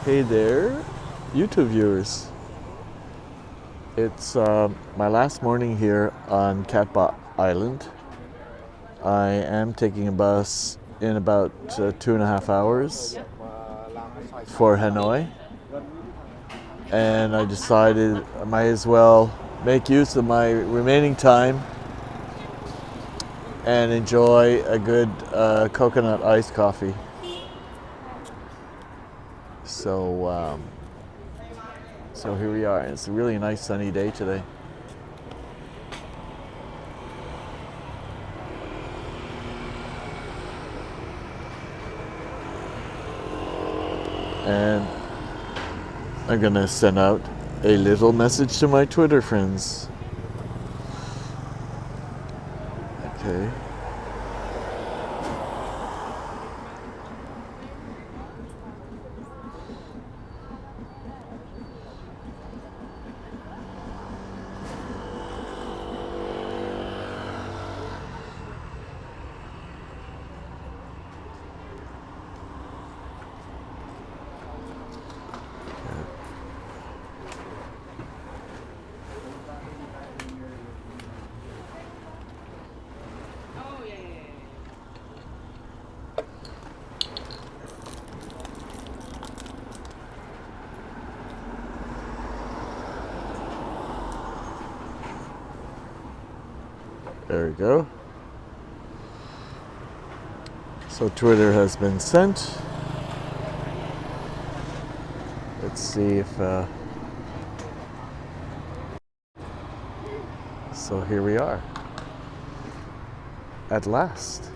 Hey there, YouTube viewers. It's my last morning here on Catbot Island. I am taking a bus in about 2.5 hours for Hanoi. And I decided I might as well make use of my remaining time and enjoy a good coconut iced coffee. So here we are. It's a really nice sunny day today. And I'm gonna send out a little message to my Twitter friends. Okay. There we go. So Twitter has been sent. Let's see if so here we are at last.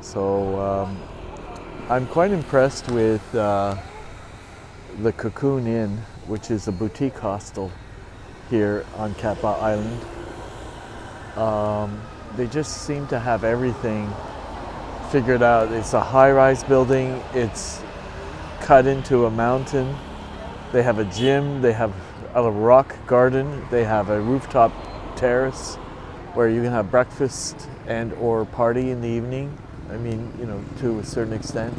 So I'm quite impressed with the Cocoon Inn, which is a boutique hostel here on Catbot Island. They just seem to have everything figured out. It's a high-rise building. It's cut into a mountain. They have a gym. They have a rock garden. They have a rooftop terrace where you can have breakfast and or party in the evening. I mean, you know, to a certain extent.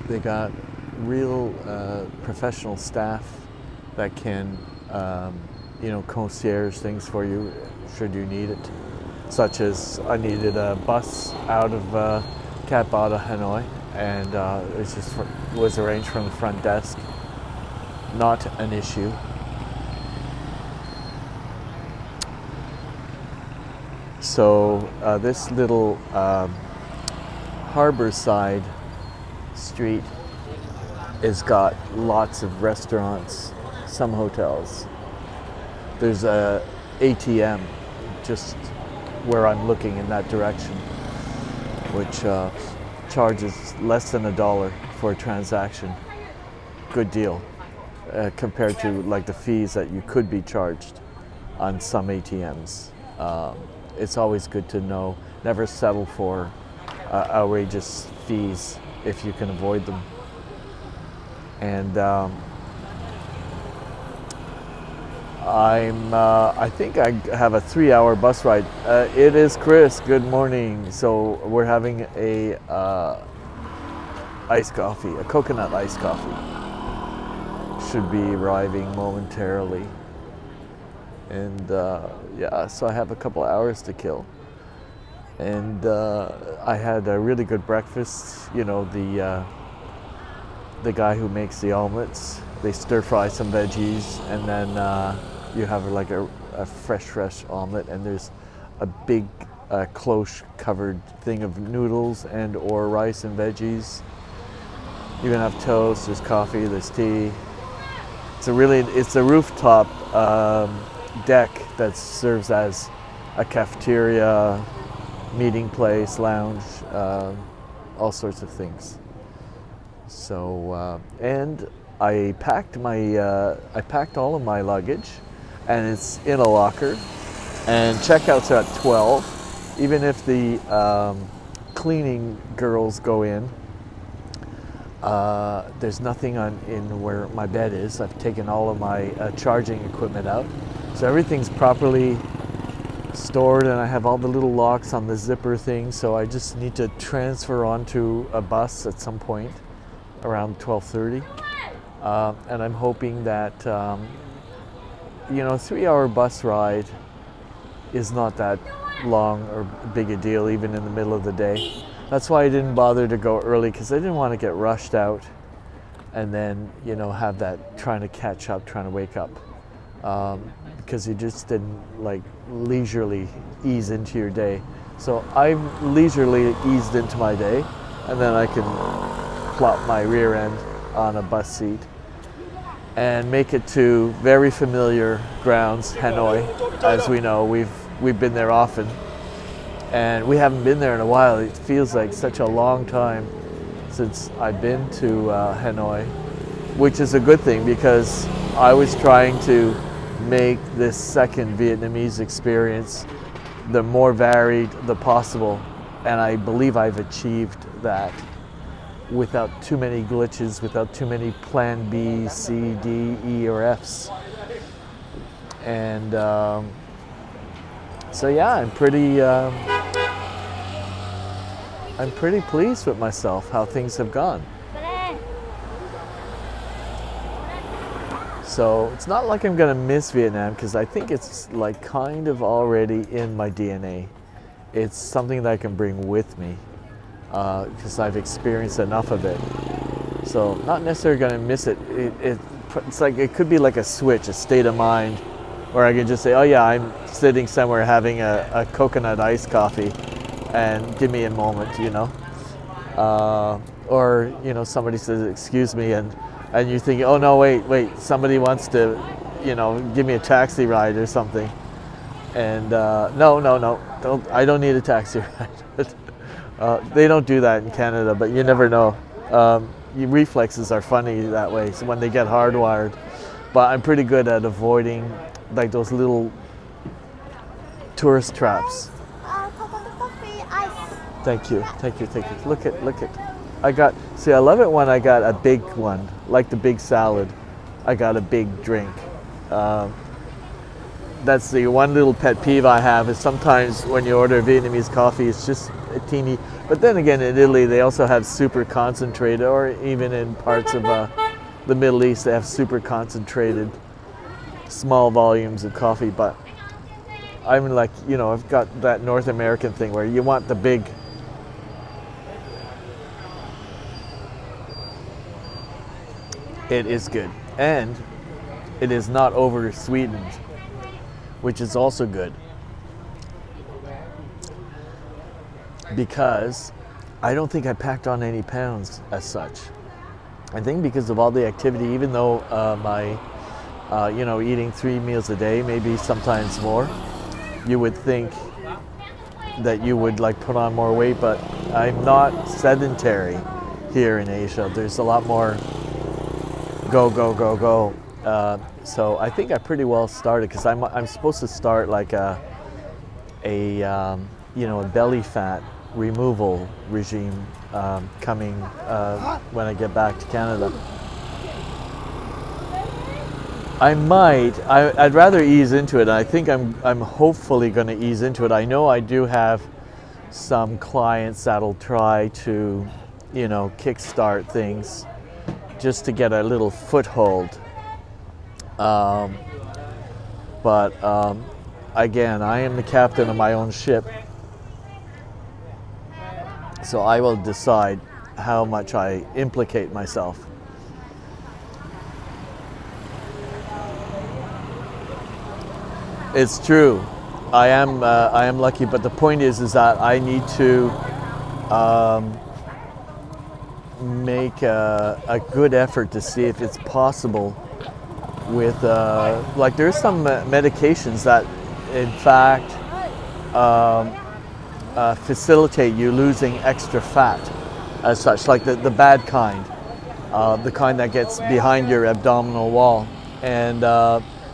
They got real professional staff that can concierge things for you should you need it. Such as I needed a bus out of Catbot to Hanoi, and it was arranged from the front desk. Not an issue. So this little harborside street has got lots of restaurants, some hotels. There's a ATM just where I'm looking in that direction, which charges less than $1 for a transaction. Good deal compared to like the fees that you could be charged on some ATMs. It's always good to know, never settle for outrageous fees if you can avoid them. And I think I have a 3-hour bus ride. It is Chris. Good morning. So we're having a iced coffee, a coconut iced coffee. Should be arriving momentarily. And so I have a couple hours to kill. And I had a really good breakfast. You know, the guy who makes the omelets, they stir fry some veggies, and then you have like a fresh omelet, and there's a big cloche covered thing of noodles and or rice and veggies. You can have toast, there's coffee, there's tea. It's a rooftop deck that serves as a cafeteria, meeting place, lounge, all sorts of things. So and I packed all of my luggage, and it's in a locker. And checkouts are at 12. Even if the cleaning girls go in, there's nothing in where my bed is. I've taken all of my charging equipment out, so everything's properly stored, and I have all the little locks on the zipper thing, so I just need to transfer onto a bus at some point around 12:30. And I'm hoping that, 3-hour bus ride is not that long or big a deal, even in the middle of the day. That's why I didn't bother to go early, because I didn't want to get rushed out and then, have that trying to catch up, trying to wake up. Because you just didn't leisurely ease into your day. So I've leisurely eased into my day, and then I can plop my rear end on a bus seat and make it to very familiar grounds, Hanoi. As we know, we've been there often, and we haven't been there in a while. It feels like such a long time since I've been to Hanoi, which is a good thing, because I was trying to make this second Vietnamese experience the more varied the possible, and I believe I've achieved that without too many glitches, without too many plan B, C, D, E, or Fs. And so yeah, I'm pretty pleased with myself, how things have gone. So it's not like I'm gonna miss Vietnam, because I think it's kind of already in my DNA. It's something that I can bring with me, because I've experienced enough of it. So not necessarily gonna miss it. It's like, it could be like a switch, a state of mind, where I can just say, oh yeah, I'm sitting somewhere having a coconut iced coffee, and give me a moment, or somebody says, excuse me, and you think, oh no, wait, somebody wants to, give me a taxi ride or something. And no, I don't need a taxi ride. They don't do that in Canada, but you never know. Your reflexes are funny that way, so when they get hardwired. But I'm pretty good at avoiding those little tourist traps. Coffee ice. Thank you. Look at. I love it when I got a big one, like the big salad. I got a big drink. That's the one little pet peeve I have, is sometimes when you order Vietnamese coffee, it's just a teeny. But then again, in Italy, they also have super concentrated, or even in parts of the Middle East, they have super concentrated small volumes of coffee. But I'm I've got that North American thing where you want the big. It is good, and it is not over sweetened, which is also good, because I don't think I packed on any pounds as such. I think because of all the activity, even though my eating 3 meals a day, maybe sometimes more, you would think that you would put on more weight, but I'm not sedentary here in Asia. There's a lot more go. So I think I pretty well started, because I'm supposed to start a belly fat removal regime coming when I get back to Canada. I'd rather ease into it. I think I'm hopefully going to ease into it. I know I do have some clients that'll try to kickstart things just to get a little foothold. But again, I am the captain of my own ship, so I will decide how much I implicate myself. It's true. I am lucky, but the point is that I need to make a good effort to see if it's possible with there's some medications that in fact facilitate you losing extra fat as such, like the bad kind, the kind that gets behind your abdominal wall. And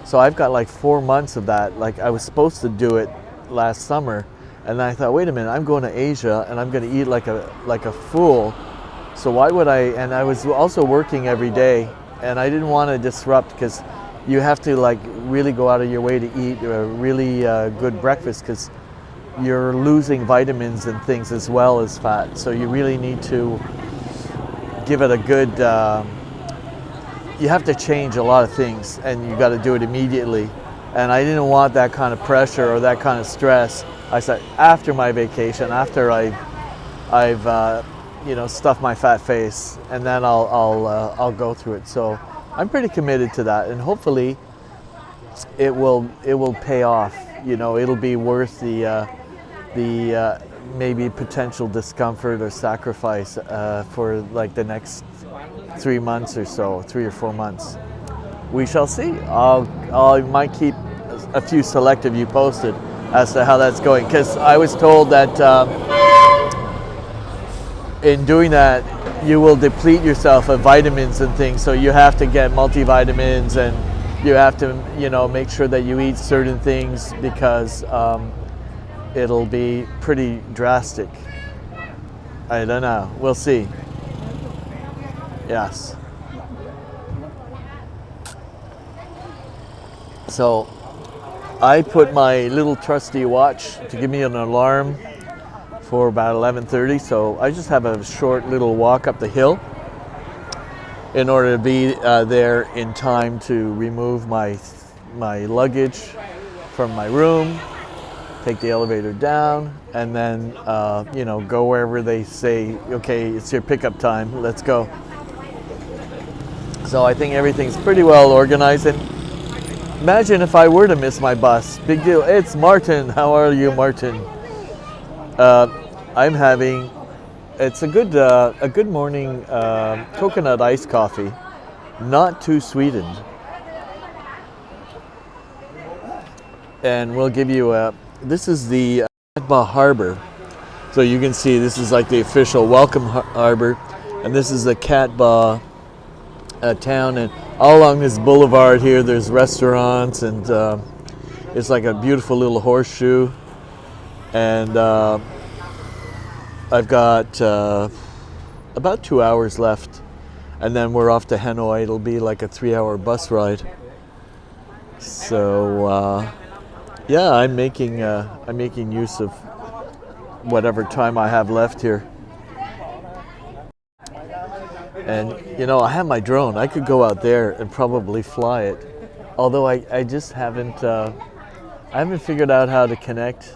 so I've got 4 months of that. I was supposed to do it last summer, and I thought, wait a minute, I'm going to Asia and I'm going to eat like a fool. So why would I? And I was also working every day, and I didn't want to disrupt, because you have to really go out of your way to eat a really good breakfast, because you're losing vitamins and things as well as fat. So you really need to give it a good, you have to change a lot of things, and you got to do it immediately. And I didn't want that kind of pressure or that kind of stress. I said, after my vacation, after I've stuffed my fat face, and then I'll go through it. So I'm pretty committed to that, and hopefully it will pay off. It'll be worth the maybe potential discomfort or sacrifice for like the next 3 months or so, 3 or 4 months. We shall see. I might keep a few select of you posted as to how that's going, because I was told that in doing that you will deplete yourself of vitamins and things, so you have to get multivitamins, and you have to make sure that you eat certain things, because it'll be pretty drastic. I don't know, we'll see. Yes. So I put my little trusty watch to give me an alarm for about 11:30, so I just have a short little walk up the hill in order to be there in time to remove my luggage from my room, take the elevator down, and then go wherever they say, okay, it's your pickup time, let's go. So I think everything's pretty well organized. And imagine if I were to miss my bus. Big deal. It's Martin. How are you, Martin? I'm having, it's a good morning coconut iced coffee, not too sweetened. And we'll give you this is the Cat-Ba Harbor. So you can see this is like the official welcome harbor, and this is the Cat-Ba town, and all along this boulevard here there's restaurants, and it's like a beautiful little horseshoe. And I've got about 2 hours left, and then we're off to Hanoi. It'll be like a 3-hour bus ride. So yeah, I'm making use of whatever time I have left here. And I have my drone. I could go out there and probably fly it, although I just haven't figured out how to connect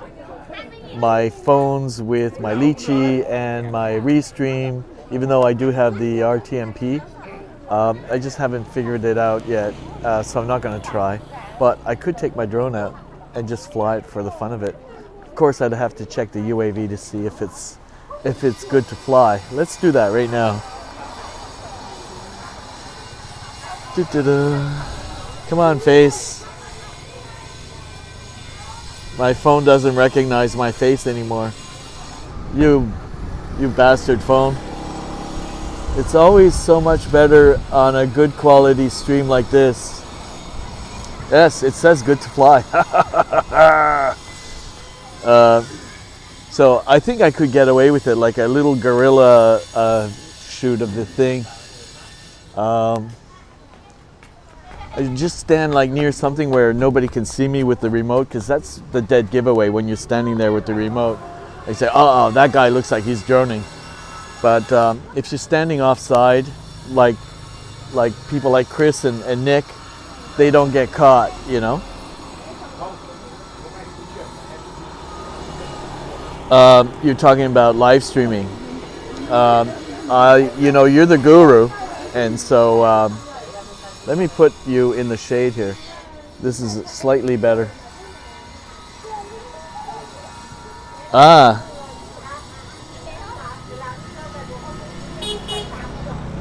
my phones with my Litchi and my Restream, even though I do have the RTMP. I just haven't figured it out yet, so I'm not going to try. But I could take my drone out and just fly it for the fun of it. Of course, I'd have to check the UAV to see if it's good to fly. Let's do that right now. Come on, face. My phone doesn't recognize my face anymore. You bastard phone. It's always so much better on a good quality stream like this. Yes, it says good to fly. So I think I could get away with it, like a little guerrilla shoot of the thing. I just stand like near something where nobody can see me with the remote, because that's the dead giveaway when you're standing there with the remote. They say, oh, that guy looks like he's droning. But if you're standing offside, like people like Chris and Nick, they don't get caught, You're talking about live streaming. You're the guru, and so let me put you in the shade here. This is slightly better.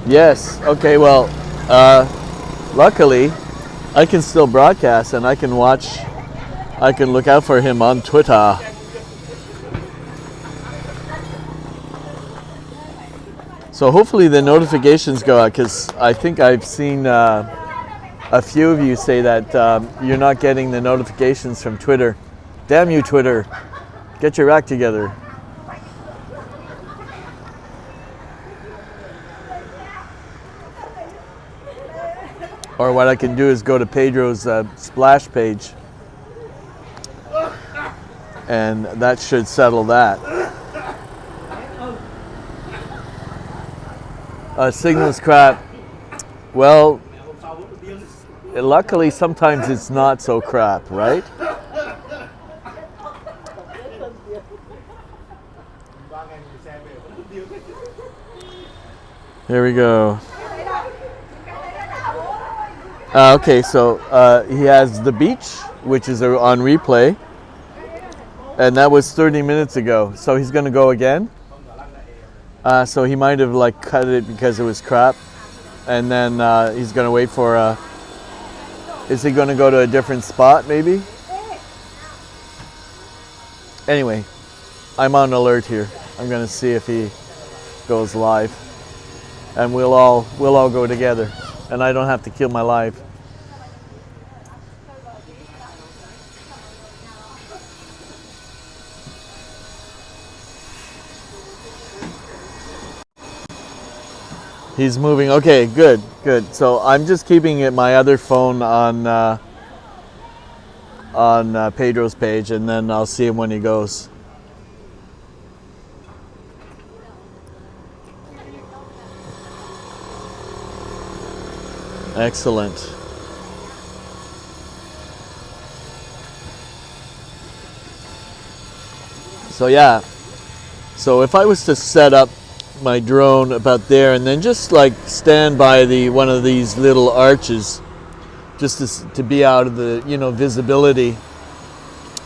Yes. Okay. Well, luckily, I can still broadcast, and I can look out for him on Twitter. So hopefully the notifications go out, because I think I've seen a few of you say that you're not getting the notifications from Twitter. Damn you, Twitter. Get your act together. Or what I can do is go to Pedro's splash page, and that should settle that. Signal's crap. Well, luckily sometimes it's not so crap, right? Here we go. Okay, so he has the beach, which is on replay, and that was 30 minutes ago. So he's going to go again. So he might have like cut it because it was crap, and then he's going to wait for. Is he going to go to a different spot, maybe? Anyway, I'm on alert here. I'm going to see if he goes live, and we'll all go together. And I don't have to kill my life. He's moving. Okay, good. So I'm just keeping my other phone on Pedro's page, and then I'll see him when he goes. Excellent. So yeah, so if I was to set up my drone about there and then just like stand by one of these little arches just to be out of the visibility,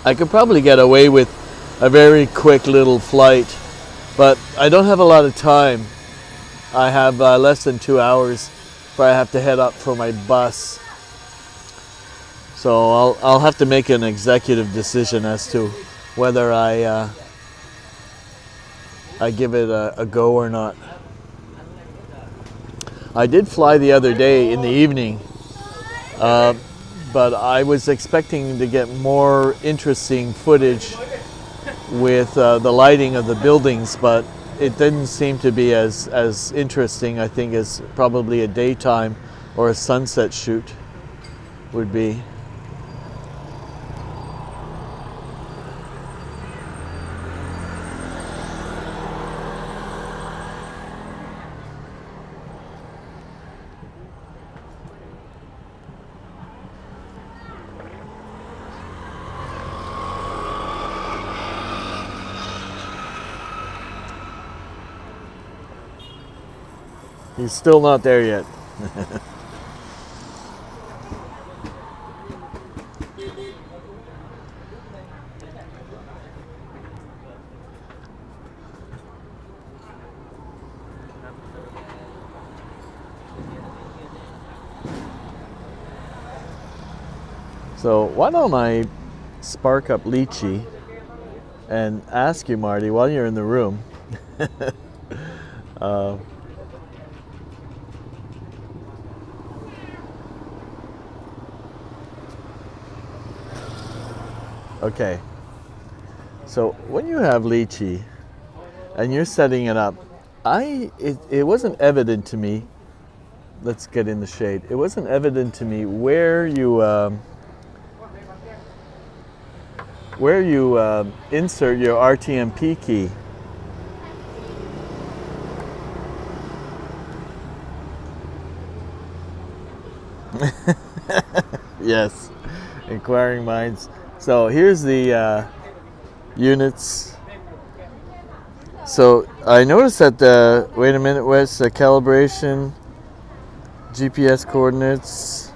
I could probably get away with a very quick little flight, but I don't have a lot of time. I have less than 2 hours before I have to head up for my bus. So I'll have to make an executive decision as to whether I give it a go or not. I did fly the other day in the evening, but I was expecting to get more interesting footage with the lighting of the buildings, but it didn't seem to be as interesting, I think, as probably a daytime or a sunset shoot would be. He's still not there yet. So why don't I spark up Lychee and ask you, Marty, while you're in the room, okay, so when you have Lychee and you're setting it up, it wasn't evident to me. Let's get in the shade. It wasn't evident to me where you insert your RTMP key. Yes, inquiring minds. So here's the units. So I noticed that wait a minute, where's the calibration, GPS coordinates?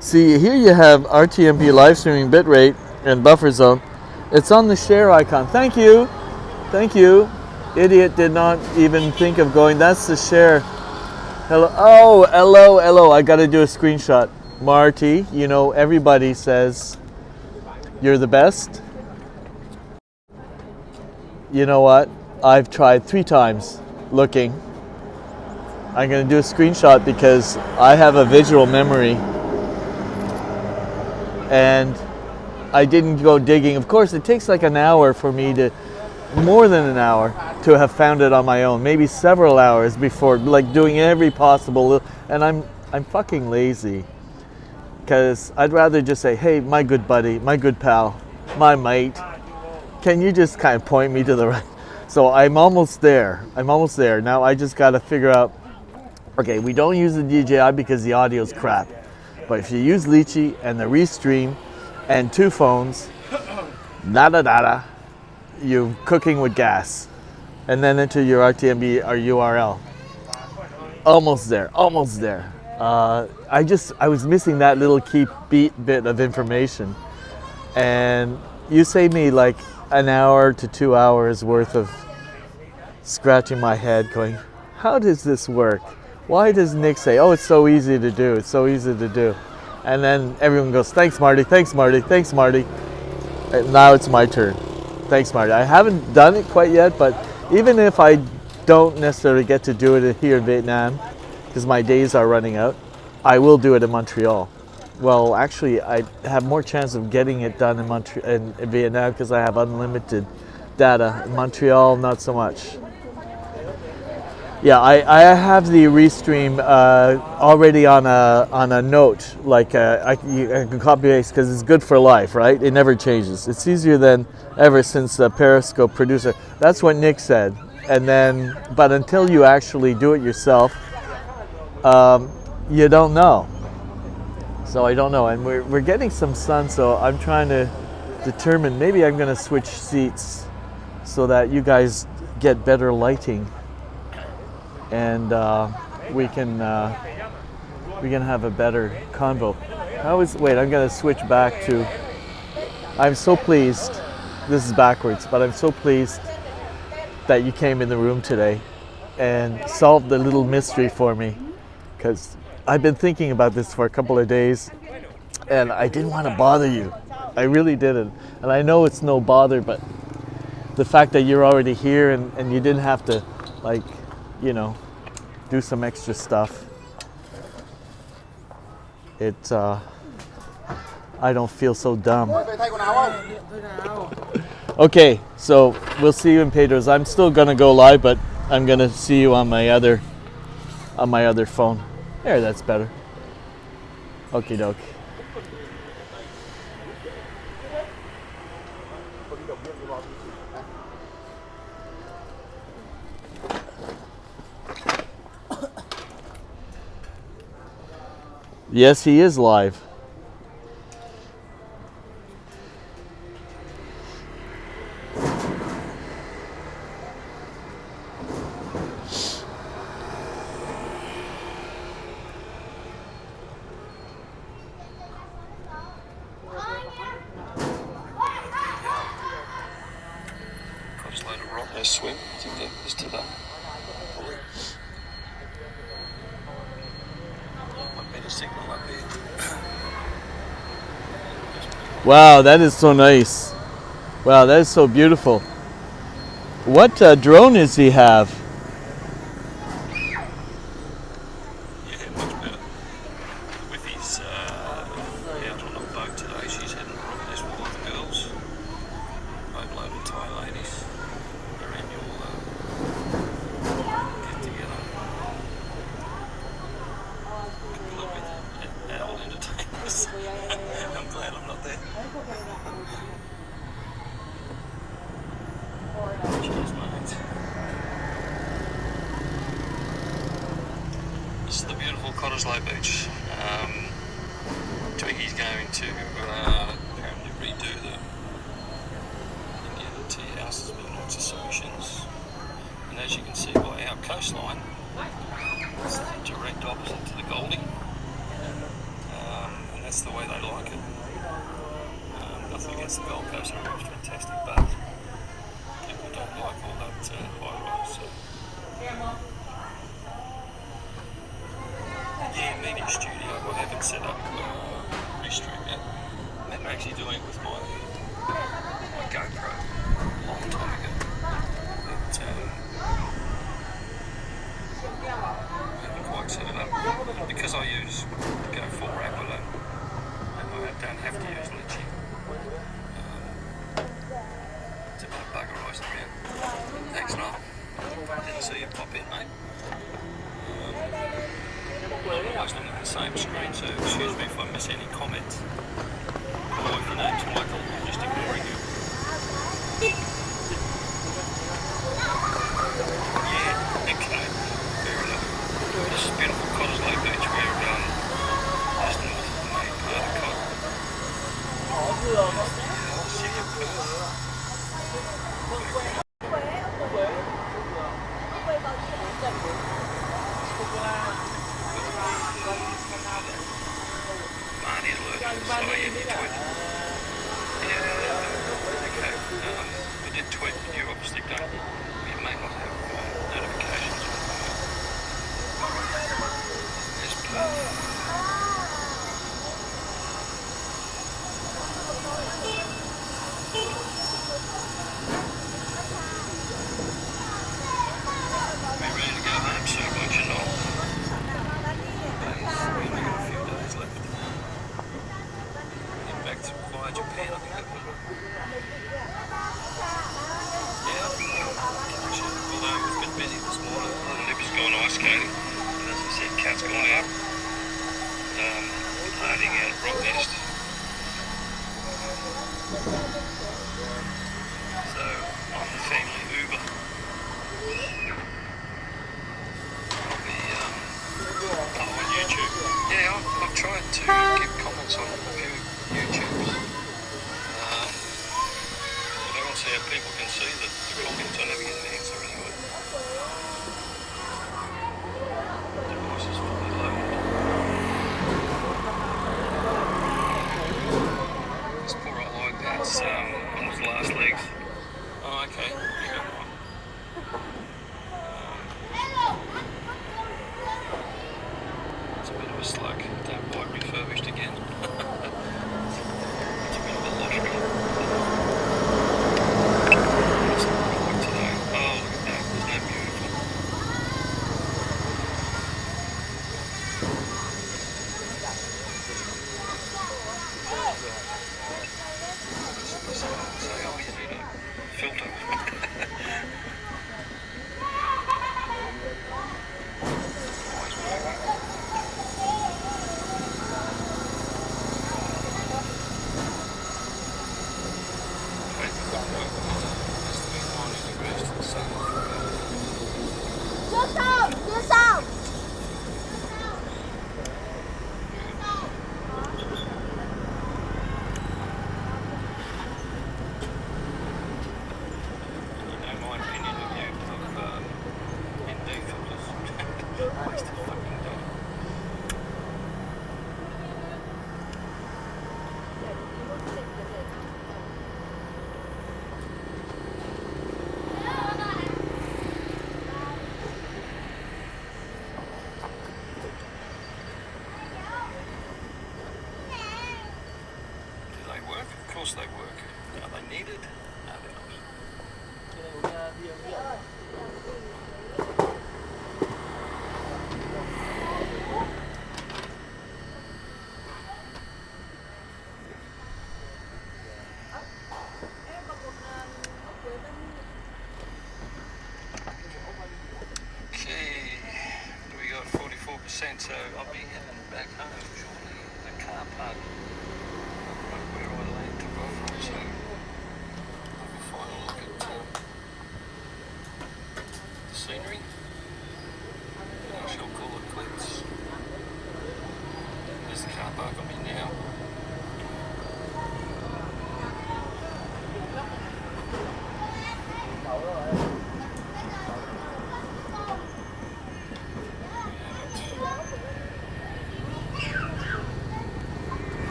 See, here you have RTMP live streaming bitrate and buffer zone. It's on the share icon. Thank you. Idiot did not even think of going. That's the share. Hello. Oh, hello. I got to do a screenshot. Marty, everybody says you're the best. You know what? I've tried 3 times looking. I'm going to do a screenshot because I have a visual memory. And I didn't go digging. Of course, it takes like an hour for me more than an hour to have found it on my own. Maybe several hours before, like doing every possible. And I'm fucking lazy. Because I'd rather just say, hey, my good buddy, my good pal, my mate, can you just kind of point me to the right? So I'm almost there. Now I just got to figure out, okay, we don't use the DJI because the audio's crap. But if you use Litchi and the Restream and 2 phones, nada, you're cooking with gas. And then into your RTMB or URL. Almost there. I was missing that little key bit of information. And you saved me like an hour to 2 hours worth of scratching my head going, how does this work? Why does Nick say, oh, it's so easy to do, And then everyone goes, thanks Marty. And now it's my turn. Thanks Marty. I haven't done it quite yet, but even if I don't necessarily get to do it here in Vietnam, because my days are running out, I will do it in Montreal. Well, actually, I have more chance of getting it done in Vietnam because I have unlimited data. In Montreal, not so much. Yeah, I have the Restream already on a note, like I can copy paste because it's good for life, right? It never changes. It's easier than ever since the Periscope producer. That's what Nick said. And then, but until you actually do it yourself, you don't know. So I don't know, and we're getting some sun, so I'm trying to determine, maybe I'm gonna switch seats so that you guys get better lighting, and we can have a better convo. Wait, I'm gonna switch back to, I'm so pleased, this is backwards, but I'm so pleased that you came in the room today and solved the little mystery for me, because I've been thinking about this for a couple of days and I didn't want to bother you. I really didn't. And I know it's no bother, but the fact that you're already here and you didn't have to, like, you know, do some extra stuff. I don't feel so dumb. Okay, so we'll see you in Pedro's. I'm still gonna go live, but I'm gonna see you on my other phone. There, that's better. Okie doke. Yes, he is live. Swim, I think that is to that. Better signal up there. Wow, that is so nice. Wow, that is so beautiful. What drone does he have? Yeah, much better. With his out on a boat today, she's heading Rottnest with all the girls. Boatload of Thai ladies. Get together. A little bit adult entertainers. I'm glad I'm not there. Cheers, mate. This is the beautiful Cottesloe Beach. Twiggy's going to apparently redo the tea houses with lots of solutions. And as you can see by our coastline, it's the direct opposite to the Goldie, and that's the way they like it. Nothing against the Gold Coast, it's fantastic, but people don't like all that high-rise. So. Yeah, media studio, I haven't set up Restream yet. I remember actually doing it with my GoPro a long time ago. But, I haven't quite set it up. Because I use the Go4 app alone, and I don't have to use Litchi. It's a bit of buggerising around. Thanks, Noel. Didn't see you pop in, mate. I'm always looking to miss any comments. Or if your name's Michael, I'm just ignoring you. Yeah, okay, fair enough. This is beautiful Cottesloe Beach. We're just north of the main part of Cot. City of Perth. Marnie alerted us. Oh yeah, you tweeted. Yeah, okay. We did tweet, but you obviously don't. You may not have notifications on. There's Perth. We're ready to go home soon, won't you, Noel? We only got a few days left. Head back via Japan, I think that was it. Yeah, although it was a bit busy this morning. Nip's gone ice skating. And as I said, Kat's gone out. Harding out at Rocknest. So, I'm the family Uber. On YouTube. Yeah, I've tried to give comments on a few YouTubes. But I don't see how people can see the comments. I never get an answer anyway. The device is fully loaded. This poor old iPad's on his last legs. Oh, okay. You got one. It's a bit of a slug. Don't buy refurbished again. It's a bit of a lottery. What's it look like today? Oh, look at that. Isn't that beautiful? Say, oh, you need a filter. Always working. Đưa sau. You know my opinion of you of ND filters. Waste of fucking time. Do they work? Of course they work. Are they needed? No, they're not. Okay, we got 44%, so I'll be heading back home shortly. The car park, right where I land took off from, so have a final look at the scenery. And I shall call it quits. There's the car park on me now.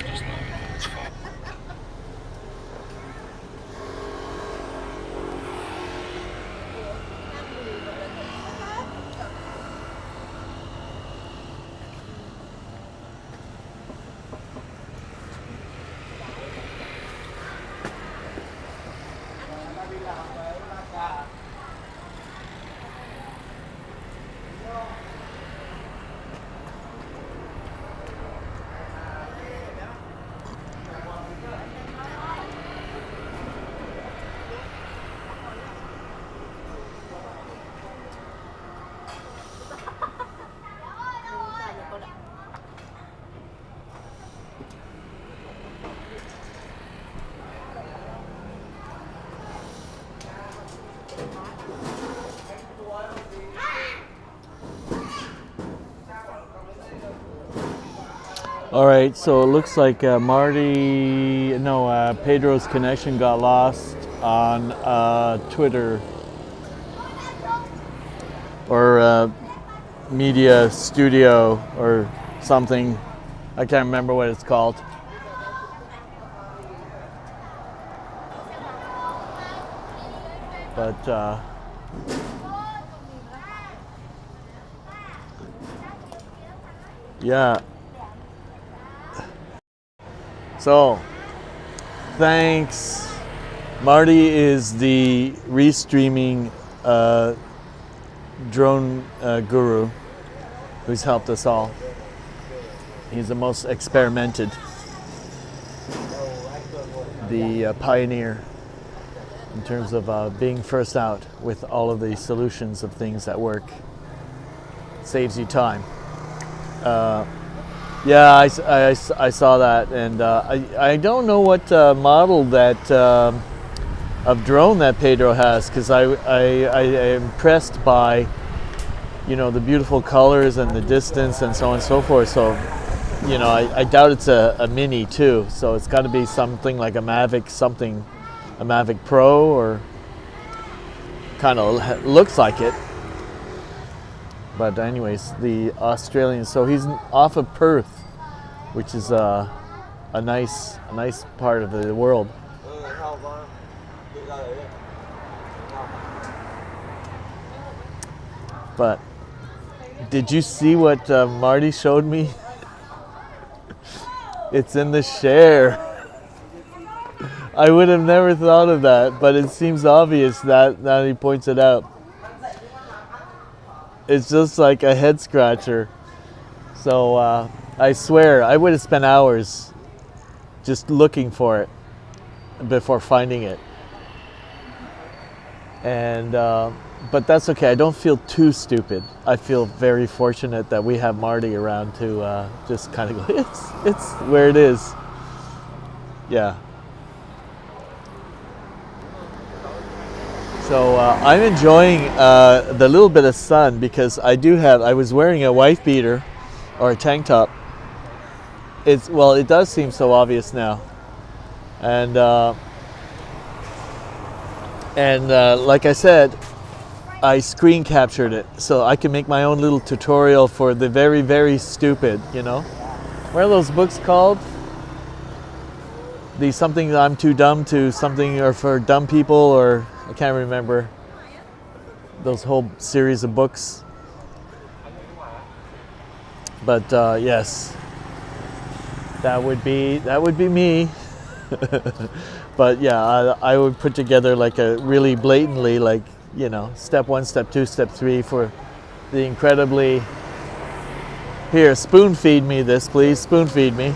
Just know it's fine. All right, so it looks like Pedro's connection got lost on Twitter or Media Studio or something. I can't remember what it's called. But yeah. So, thanks. Marty is the restreaming drone guru who's helped us all. He's the most experimented, the pioneer in terms of being first out with all of the solutions of things that work. Saves you time. Yeah, I saw that, and I don't know what model that of drone that Pedro has, because I am impressed by, you know, the beautiful colors and the distance and so on and so forth. So, you know, I doubt it's a mini too. So it's got to be something like a Mavic something, a Mavic Pro, or kind of looks like it. But anyways, the Australian, so he's off of Perth, which is a nice part of the world. But did you see what Marty showed me? It's in the share. I would have never thought of that, but it seems obvious that now he points it out. It's just like a head scratcher. So I swear I would have spent hours just looking for it before finding it. And but that's okay. I don't feel too stupid. I feel very fortunate that we have Marty around to just kind of go, it's where it is. Yeah. So I'm enjoying the little bit of sun, because I was wearing a wife beater or a tank top. It does seem so obvious now. And like I said, I screen captured it so I can make my own little tutorial for the very, very stupid, you know? What are those books called? The something that I'm too dumb to something, or for dumb people, or I can't remember. Those whole series of books. But yes, that would be me. But yeah, I would put together like a really blatantly, like, you know, step 1, step 2, step 3 for the incredibly. Here, spoon feed me this, please. Spoon feed me.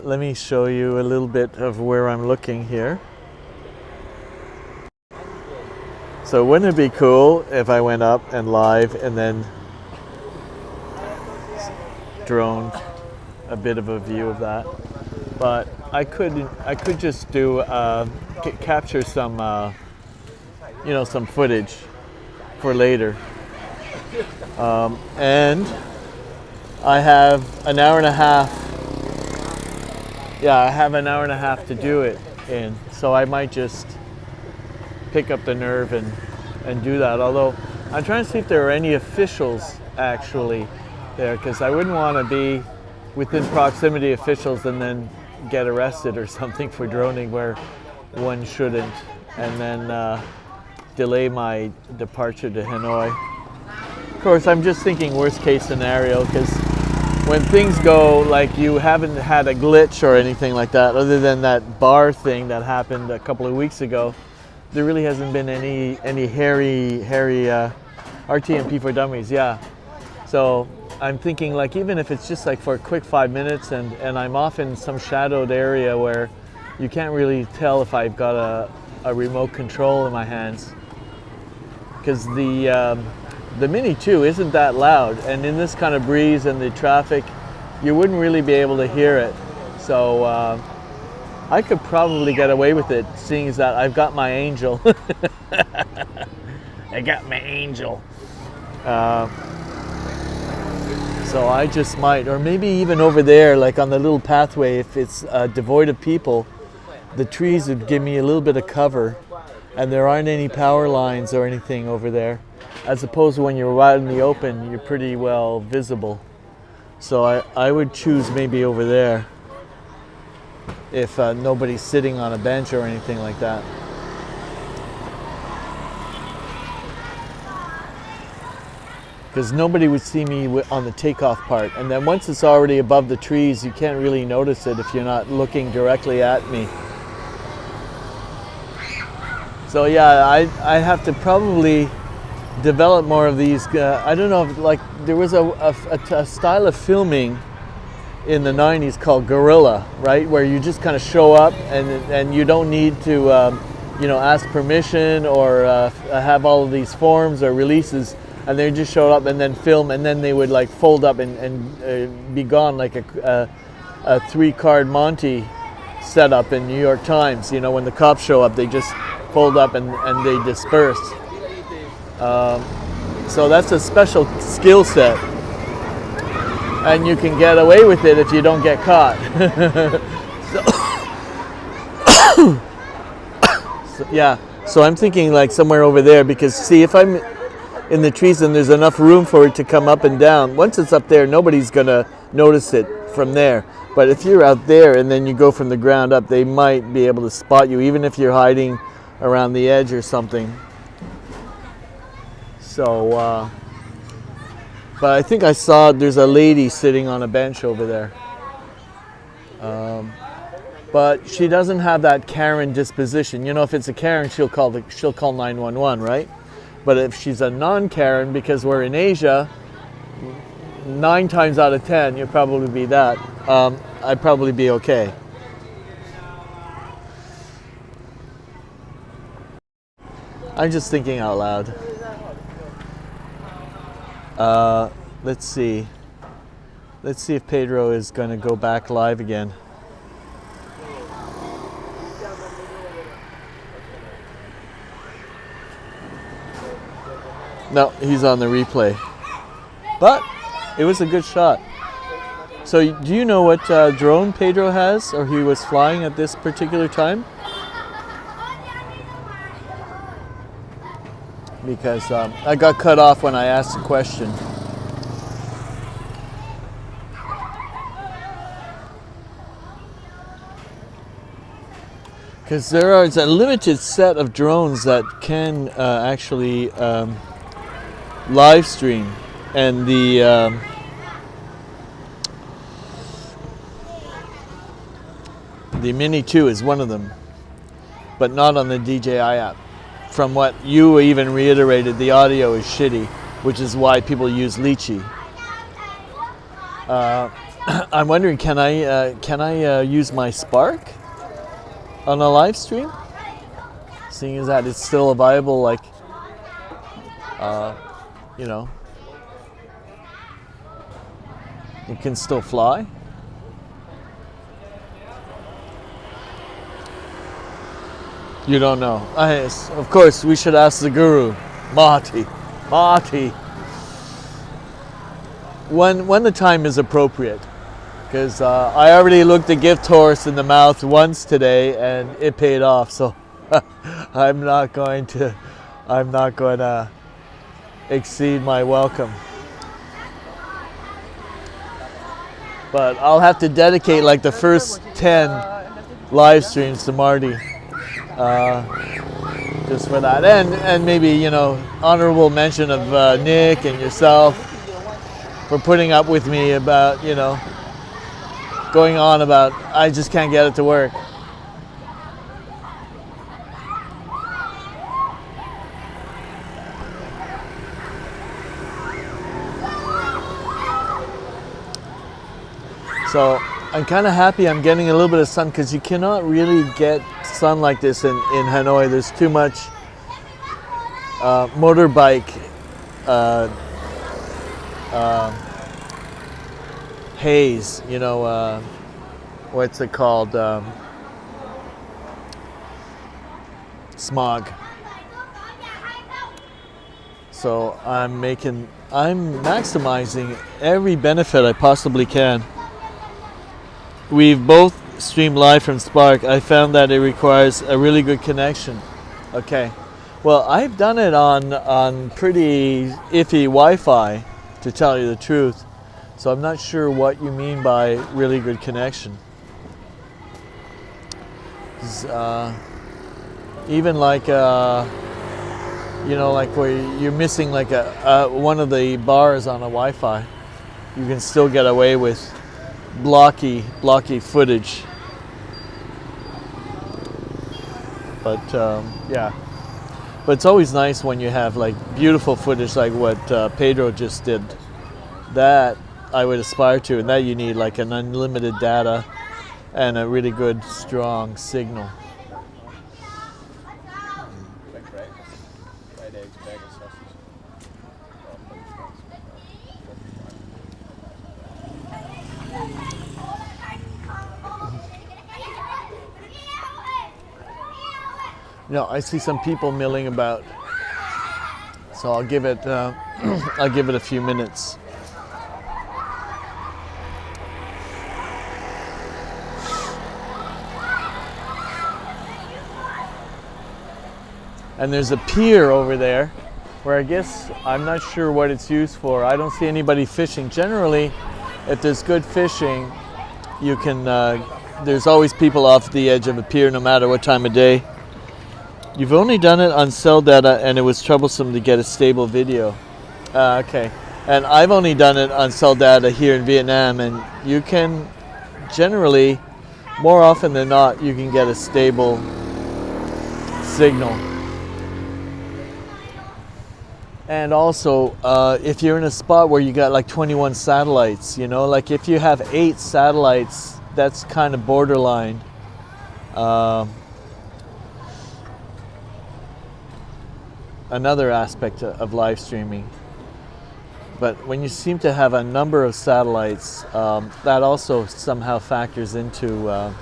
Let me show you a little bit of where I'm looking here. So wouldn't it be cool if I went up and live and then droned a bit of a view of that? But I could just do capture some you know, some footage for later. And I have an hour and a half. Yeah, I have an hour and a half to do it in, so I might just pick up the nerve and do that. Although I'm trying to see if there are any officials actually there, because I wouldn't want to be within proximity of officials and then get arrested or something for droning where one shouldn't, and then delay my departure to Hanoi. Of course, I'm just thinking worst case scenario, because when things go like, you haven't had a glitch or anything like that, other than that bar thing that happened a couple of weeks ago, there really hasn't been any hairy RTMP for dummies. Yeah. So I'm thinking, like, even if it's just like for a quick 5 minutes and I'm off in some shadowed area where you can't really tell if I've got a remote control in my hands, because the Mini 2 isn't that loud, and in this kind of breeze and the traffic, you wouldn't really be able to hear it. So I could probably get away with it, seeing as that I've got my angel. I got my angel. So I just might, or maybe even over there, like on the little pathway, if it's devoid of people, the trees would give me a little bit of cover, and there aren't any power lines or anything over there. As opposed to when you're out in the open, you're pretty well visible. So I would choose maybe over there if nobody's sitting on a bench or anything like that. Because nobody would see me on the takeoff part. And then once it's already above the trees, you can't really notice it if you're not looking directly at me. So yeah, I have to probably develop more of these. I don't know, like there was a style of filming in the 90s called guerrilla, right? Where you just kind of show up and you don't need to ask permission or have all of these forms or releases, and they just showed up and then film, and then they would like fold up and be gone, like a 3-card Monty setup in New York Times. You know, when the cops show up, they just fold up and they disperse. So that's a special skill set, and you can get away with it if you don't get caught. So I'm thinking like somewhere over there, because see, if I'm in the trees and there's enough room for it to come up and down, once it's up there, nobody's gonna notice it from there. But if you're out there and then you go from the ground up, they might be able to spot you, even if you're hiding around the edge or something. So, but I think I saw there's a lady sitting on a bench over there. But she doesn't have that Karen disposition. You know, if it's a Karen, she'll call 911, right? But if she's a non-Karen, because we're in Asia, 9 times out of 10, you'll probably be that. I'd probably be okay. I'm just thinking out loud. Let's see. Let's see if Pedro is going to go back live again. No, he's on the replay. But it was a good shot. So do you know what drone Pedro has, or he was flying at this particular time? Because I got cut off when I asked the question. Because there is a limited set of drones that can actually live stream, and the Mini 2 is one of them, but not on the DJI app. From what you even reiterated, the audio is shitty, which is why people use Litchi. I'm wondering, can I use my Spark on a live stream? Seeing as that it's still a viable, like, it can still fly. You don't know. Of course, we should ask the guru, Marty. When the time is appropriate, because I already looked the gift horse in the mouth once today, and it paid off. So I'm not going to exceed my welcome. But I'll have to dedicate like the first 10 live streams to Marty. Just for that, and maybe honorable mention of Nick and yourself for putting up with me about going on about I just can't get it to work. So I'm kind of happy I'm getting a little bit of sun, because you cannot really get sun like this in Hanoi. There's too much motorbike haze, what's it called? smog. So I'm maximizing every benefit I possibly can. We've both streamed live from Spark. I found that it requires a really good connection. Okay. Well, I've done it on pretty iffy Wi-Fi, to tell you the truth. So I'm not sure what you mean by really good connection. Even like like where you're missing like one of the bars on a Wi-Fi, you can still get away with blocky footage. But yeah, but it's always nice when you have like beautiful footage like what Pedro just did. That I would aspire to, and that you need like an unlimited data and a really good strong signal. No, I see some people milling about, so I'll give it a few minutes. And there's a pier over there, where I guess I'm not sure what it's used for. I don't see anybody fishing. Generally, if there's good fishing, you can. There's always people off the edge of a pier, no matter what time of day. You've only done it on cell data, and it was troublesome to get a stable video. Okay, and I've only done it on cell data here in Vietnam, and you can generally, more often than not, you can get a stable signal. And also, if you're in a spot where you got like 21 satellites, like if you have 8 satellites, that's kind of borderline. Another aspect of live streaming. But when you seem to have a number of satellites, that also somehow factors into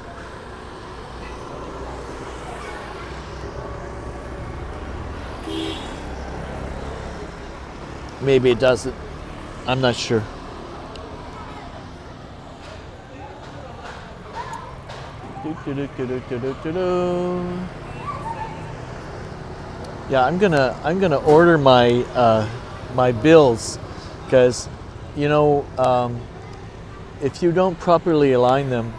maybe it doesn't. I'm not sure. Yeah, I'm gonna order my my bills, because if you don't properly align them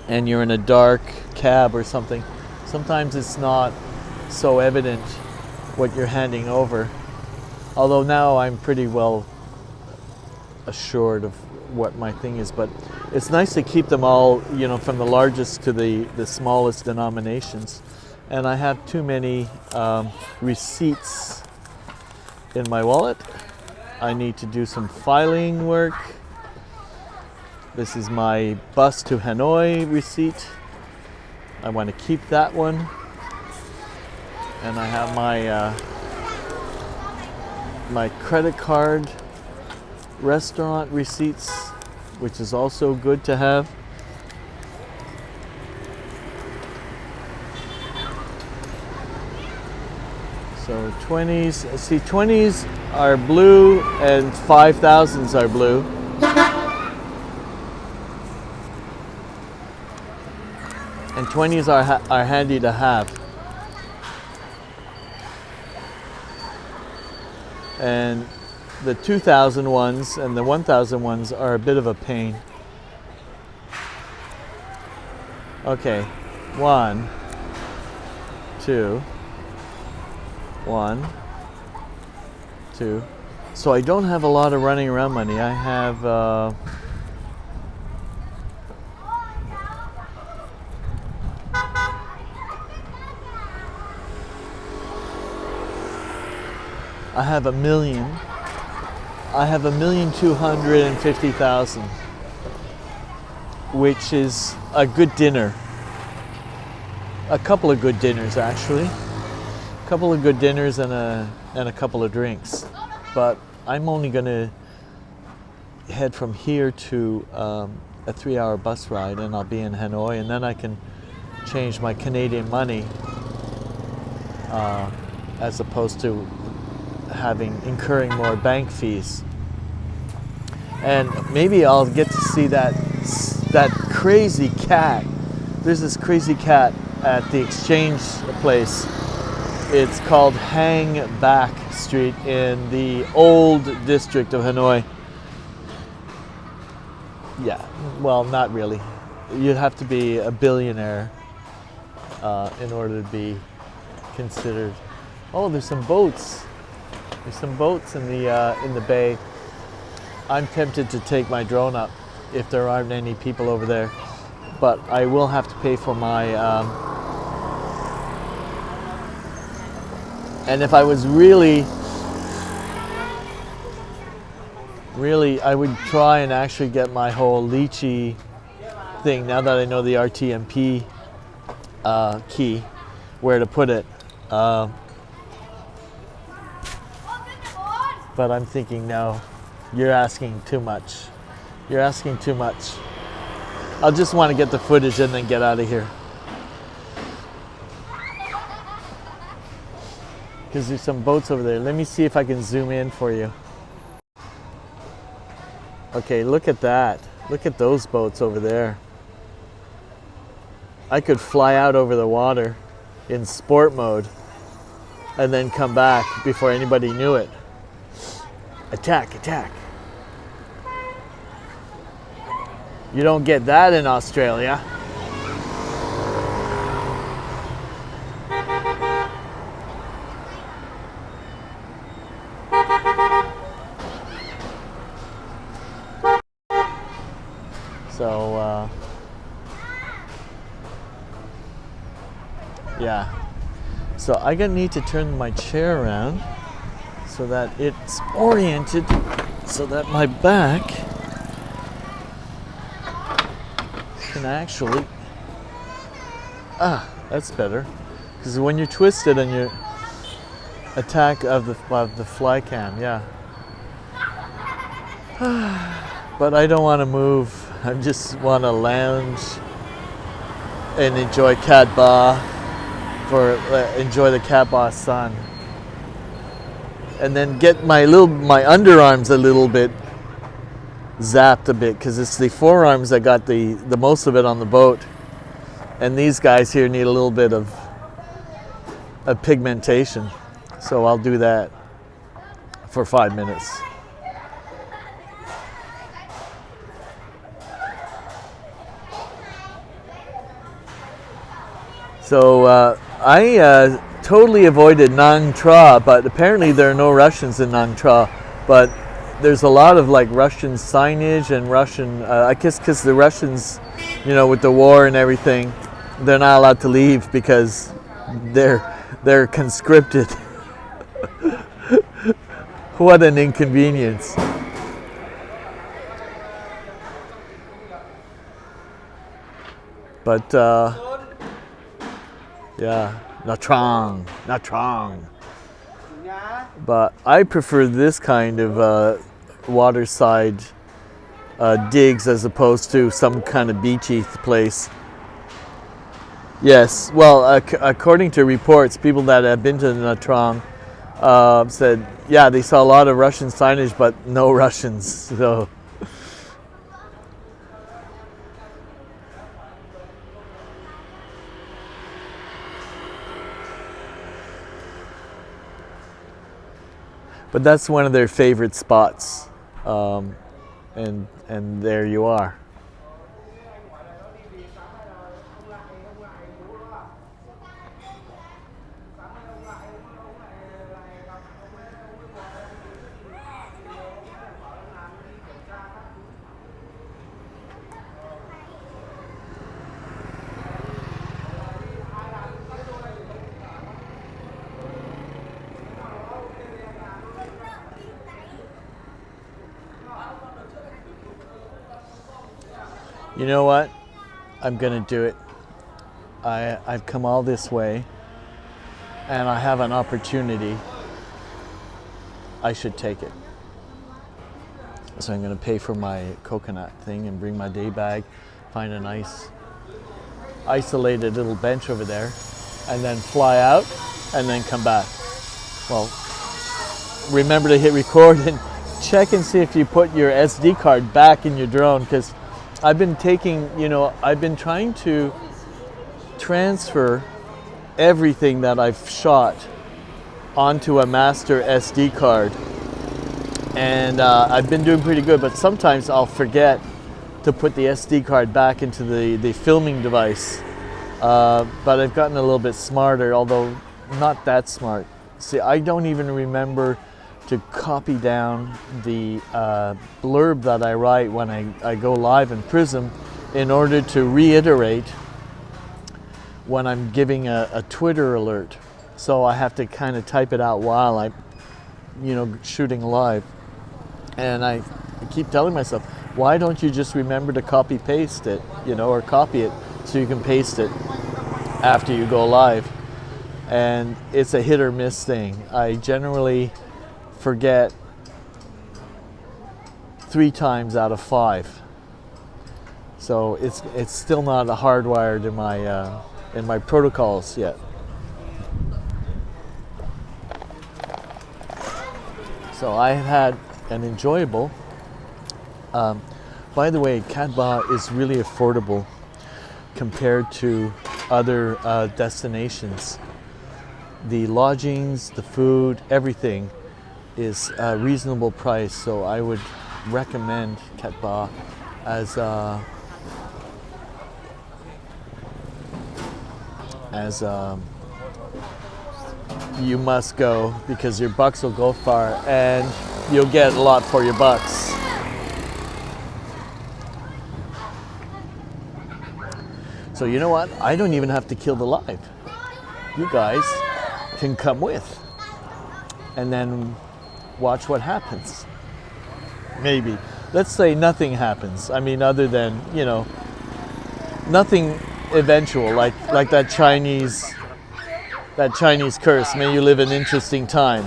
and you're in a dark cab or something, sometimes it's not so evident what you're handing over. Although now I'm pretty well assured of what my thing is, but it's nice to keep them all, from the largest to the smallest denominations. And I have too many receipts in my wallet. I need to do some filing work. This is my bus to Hanoi receipt. I want to keep that one. And I have my credit card restaurant receipts, which is also good to have. So 20s, see 20s are blue and 5,000s are blue. And 20s are handy to have. And the 2,000 ones and the 1,000 ones are a bit of a pain. Okay, 1, 2, 1, 2. So I don't have a lot of running around money. I have $1 million. I have $1,250,000, which is a good dinner. A couple of good dinners, actually. A couple of good dinners and a couple of drinks. But I'm only going to head from here to a 3-hour bus ride, and I'll be in Hanoi, and then I can change my Canadian money as opposed to incurring more bank fees. And maybe I'll get to see that crazy cat. There's this crazy cat at the exchange place. It's called Hang Back Street in the old district of Hanoi. Yeah, well, not really. You'd have to be a billionaire in order to be considered. Oh, there's some boats. There's some boats in the bay. I'm tempted to take my drone up if there aren't any people over there, but I will have to pay for my. And if I was really, I would try and actually get my whole lychee thing. Now that I know the RTMP key, where to put it. But I'm thinking, no, you're asking too much. You're asking too much. I'll just want to get the footage and then get out of here. Because there's some boats over there. Let me see if I can zoom in for you. Okay, look at that. Look at those boats over there. I could fly out over the water in sport mode and then come back before anybody knew it. Attack, attack. You don't get that in Australia. So, yeah. So I'm gonna need to turn my chair around so that it's oriented so that my back can actually, that's better, because when you twist it and you attack of the fly cam, yeah. But I don't want to move. I just want to lounge and enjoy Cat Ba, enjoy the Cat Ba sun. And then get my underarms a little bit zapped a bit, because it's the forearms that got the most of it on the boat, and these guys here need a little bit of pigmentation, so I'll do that for 5 minutes. So I totally avoided Nang Tra, but apparently there are no Russians in Nang Tra, but there's a lot of like Russian signage and Russian, I guess because the Russians, you know, with the war and everything, they're not allowed to leave because they're conscripted. What an inconvenience. But yeah, Natrang. But I prefer this kind of waterside digs as opposed to some kind of beachy place. Yes, well, according to reports, people that have been to Nha Trang said, yeah, they saw a lot of Russian signage, but no Russians. So. But that's one of their favorite spots, and there you are. You know what? I'm gonna do it. I've come all this way and I have an opportunity. I should take it. So I'm gonna pay for my coconut thing and bring my day bag, find a nice isolated little bench over there, and then fly out and then come back. Well, remember to hit record and check and see if you put your SD card back in your drone, because I've been I've been trying to transfer everything that I've shot onto a master SD card, and I've been doing pretty good, but sometimes I'll forget to put the SD card back into the filming device. But I've gotten a little bit smarter, although not that smart. See, I don't even remember to copy down the blurb that I write when I go live in Prism in order to reiterate when I'm giving a Twitter alert. So I have to kind of type it out while I'm, shooting live. And I keep telling myself, why don't you just remember to copy paste it, or copy it so you can paste it after you go live? And it's a hit or miss thing. I generally forget 3 times out of 5. So it's still not hardwired in my protocols yet. So I have had an enjoyable. By the way, Cat Ba is really affordable compared to other destinations. The lodgings, the food, everything is a reasonable price. So I would recommend Cat Ba as you must go, because your bucks will go far and you'll get a lot for your bucks. So you know what? I don't even have to kill the live. You guys can come with and then watch what happens. Maybe. Let's say nothing happens. I mean, other than, nothing eventual, like that Chinese curse. May you live an interesting time.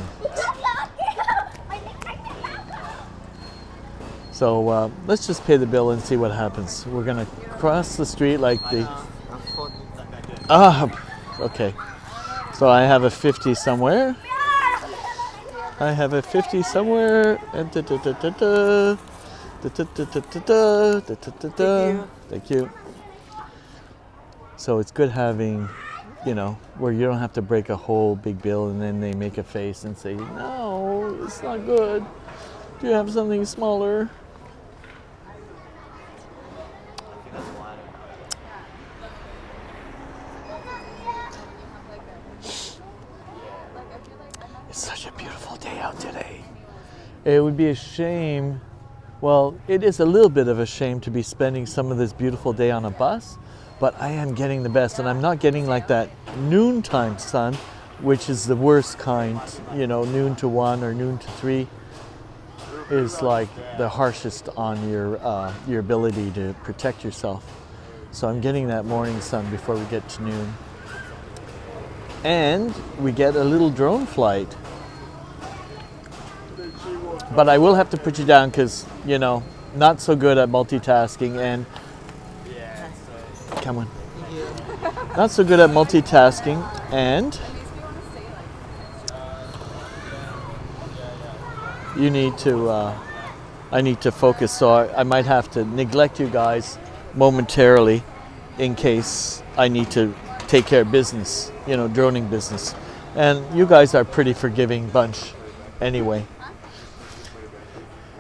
So let's just pay the bill and see what happens. We're gonna cross the street like the. Okay. So I have a 50 somewhere. Thank you. So it's good having, where you don't have to break a whole big bill and then they make a face and say, no, it's not good. Do you have something smaller? It's such a beautiful day out today. It would be a shame, well, it is a little bit of a shame to be spending some of this beautiful day on a bus, but I am getting the best, and I'm not getting like that noontime sun, which is the worst kind. Noon to 1 or noon to 3 is like the harshest on your ability to protect yourself. So I'm getting that morning sun before we get to noon. And we get a little drone flight. But I will have to put you down because, not so good at multitasking and come on. Not so good at multitasking, and you need to, I need to focus, so I might have to neglect you guys momentarily in case I need to take care of business, droning business. And you guys are a pretty forgiving bunch anyway.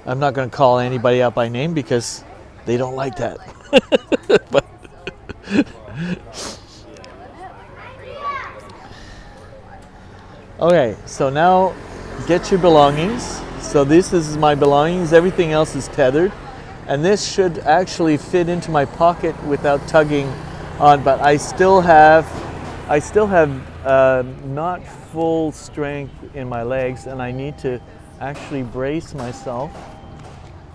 I'm not going to call anybody out by name because they don't like that. But okay, so now get your belongings. So this is my belongings. Everything else is tethered. And this should actually fit into my pocket without tugging on, but I still have not full strength in my legs, and I need to actually brace myself.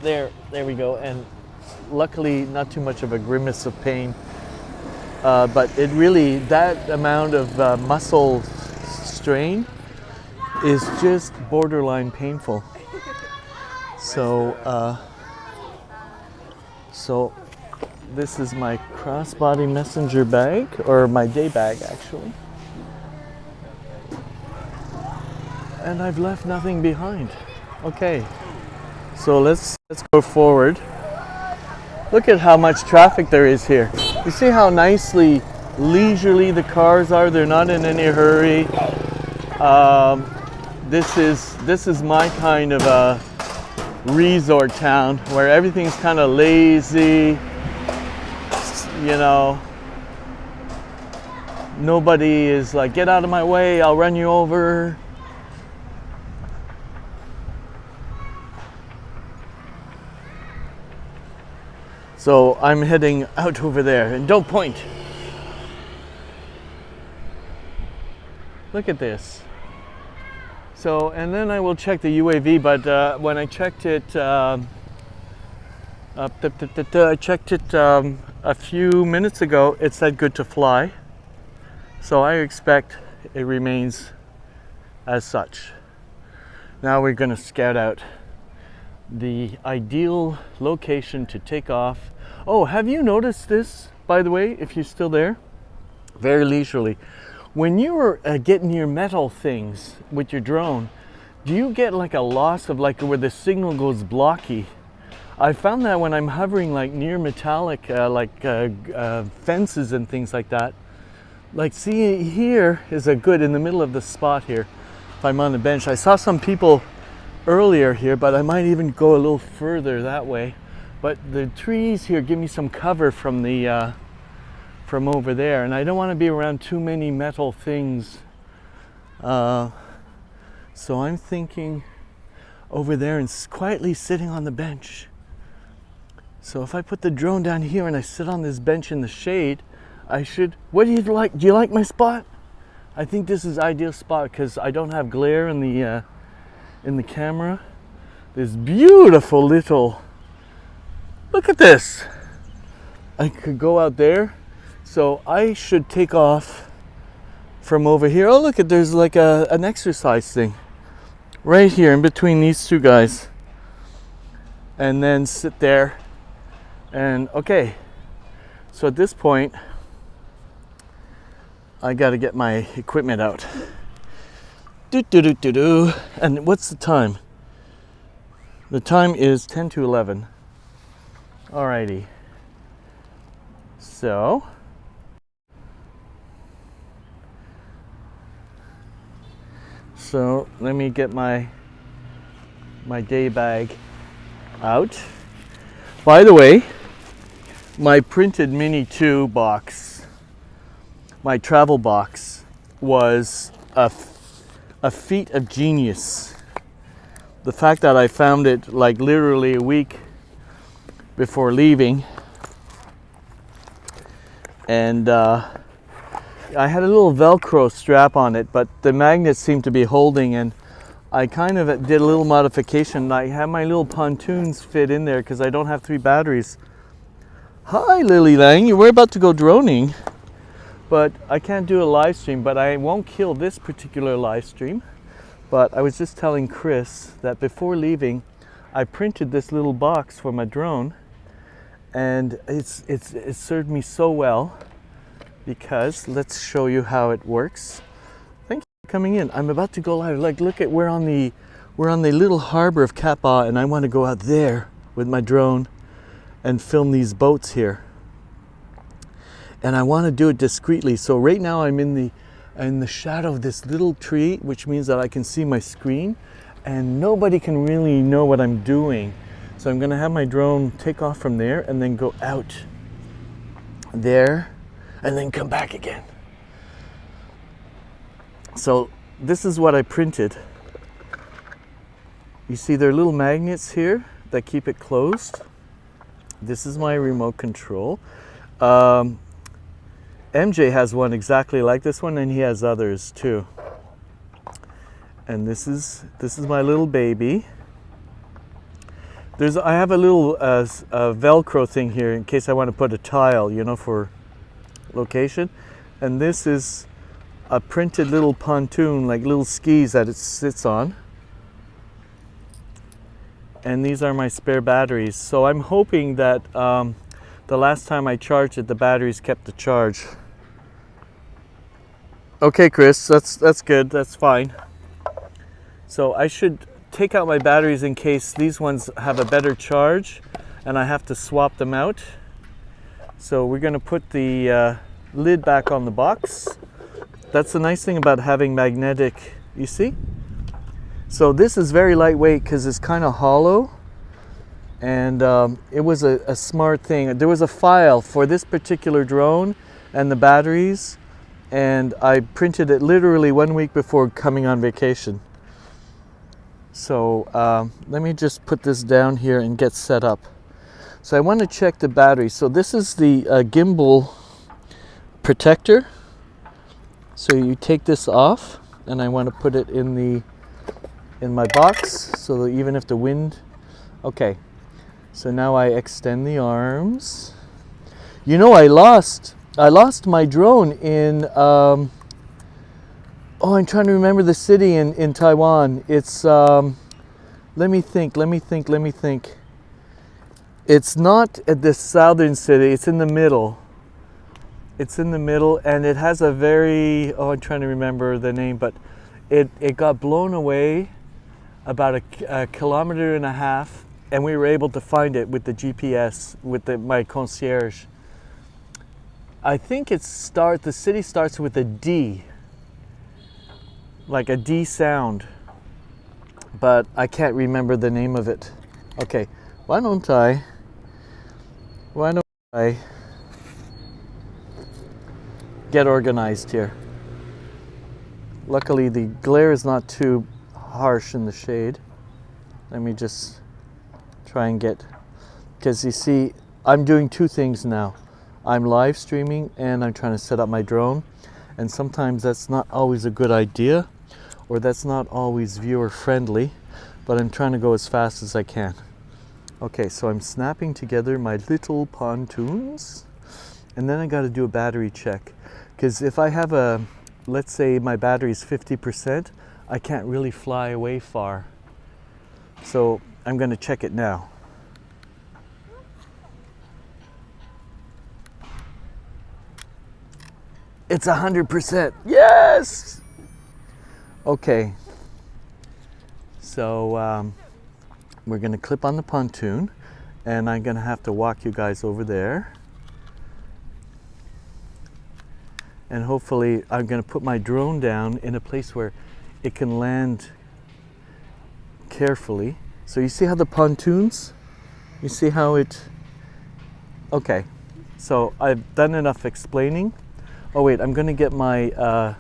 There we go. And luckily not too much of a grimace of pain, but it really, that amount of muscle strain is just borderline painful. So this is my crossbody messenger bag, or my day bag actually. and I've left nothing behind. Okay, so let's go forward. Look at how much traffic there is here. You see how nicely leisurely the cars are? They're not in any hurry. This is my kind of a resort town where everything's kind of lazy, you know. Nobody is like, get out of my way, I'll run you over. So I'm heading out over there, and don't point. Look at this. So, and then I will check the UAV, but when I checked it, I checked it a few minutes ago, it said good to fly. So I expect it remains as such. Now we're going to scout out the ideal location to take off. Oh, have you noticed this, by the way, if you're still there? Very leisurely. When you were getting your metal things with your drone, do you get like a loss of like where the signal goes blocky? I found that when I'm hovering like near metallic fences and things like that. Like, see, here is a good in the middle of the spot here. If I'm on the bench, I saw some people earlier here, but I might even go a little further that way. But the trees here give me some cover from the from over there, and I don't want to be around too many metal things. So I'm thinking over there and quietly sitting on the bench. So if I put the drone down here and I sit on this bench in the shade, I should. What do you like? Do you like my spot? I think this is ideal spot because I don't have glare in the camera. This beautiful little. Look at this. I could go out there, so I should take off from over here. Oh, look at there's like an exercise thing right here in between these two guys, and then sit there. And okay, so at this point, I got to get my equipment out. And what's the time? The time is 10 to 11. Alrighty. So let me get my day bag out. By the way, my printed Mini 2 box, my travel box, was a feat of genius. The fact that I found it like literally a week before leaving, and I had a little Velcro strap on it, but the magnets seemed to be holding, and I kind of did a little modification. I have my little pontoons fit in there because I don't have 3 batteries. Hi Lily Lang, we're about to go droning, but I can't do a live stream, but I won't kill this particular live stream. But I was just telling Chris that before leaving, I printed this little box for my drone, and it's served me so well, because let's show you how it works. Thank you for coming in. I'm about to go live. Like, look at we're on the little harbor of Kappa, and I want to go out there with my drone and film these boats here. And I want to do it discreetly. So right now I'm in the shadow of this little tree, which means that I can see my screen and nobody can really know what I'm doing. So I'm going to have my drone take off from there and then go out there and then come back again. So this is what I printed. You see there are little magnets here that keep it closed. This is my remote control. MJ has one exactly like this one, and he has others too. And this is my little baby. I have a little Velcro thing here in case I want to put a tile, you know, for location. And this is a printed little pontoon, like little skis that it sits on. And these are my spare batteries. So I'm hoping that the last time I charged it, the batteries kept the charge. Okay, Chris, that's good. That's fine. So I should take out my batteries in case these ones have a better charge and I have to swap them out. So we're going to put the lid back on the box. That's the nice thing about having magnetic, you see? So this is very lightweight because it's kind of hollow, and it was a smart thing. There was a file for this particular drone and the batteries, and I printed it literally 1 week before coming on vacation. So let me just put this down here and get set up. So I want to check the battery. So this is the gimbal protector. So you take this off, and I want to put it in my box so that even if the wind, okay. So now I extend the arms. You know, I lost my drone in oh, I'm trying to remember the city in Taiwan. It's let me think. It's not at the southern city, it's in the middle. It's in the middle, and it has a very, oh, I'm trying to remember the name, but it got blown away about a kilometer and a half, and we were able to find it with the GPS, with my concierge. I think the city starts with a D, like a D sound, but I can't remember the name of it. Okay, why don't I get organized here? Luckily the glare is not too harsh in the shade. Let me just try and get, because you see, I'm doing two things now. I'm live streaming and I'm trying to set up my drone, and sometimes that's not always a good idea, or that's not always viewer friendly, but I'm trying to go as fast as I can. Okay, so I'm snapping together my little pontoons, and then I got to do a battery check, because if I have let's say my battery is 50%, I can't really fly away far. So I'm going to check it now. It's 100%. Yes! Okay. So we're going to clip on the pontoon, and I'm going to have to walk you guys over there. And hopefully I'm going to put my drone down in a place where it can land carefully. So you see how the pontoons, you see how it, okay. So I've done enough explaining. Oh wait, I'm going to get my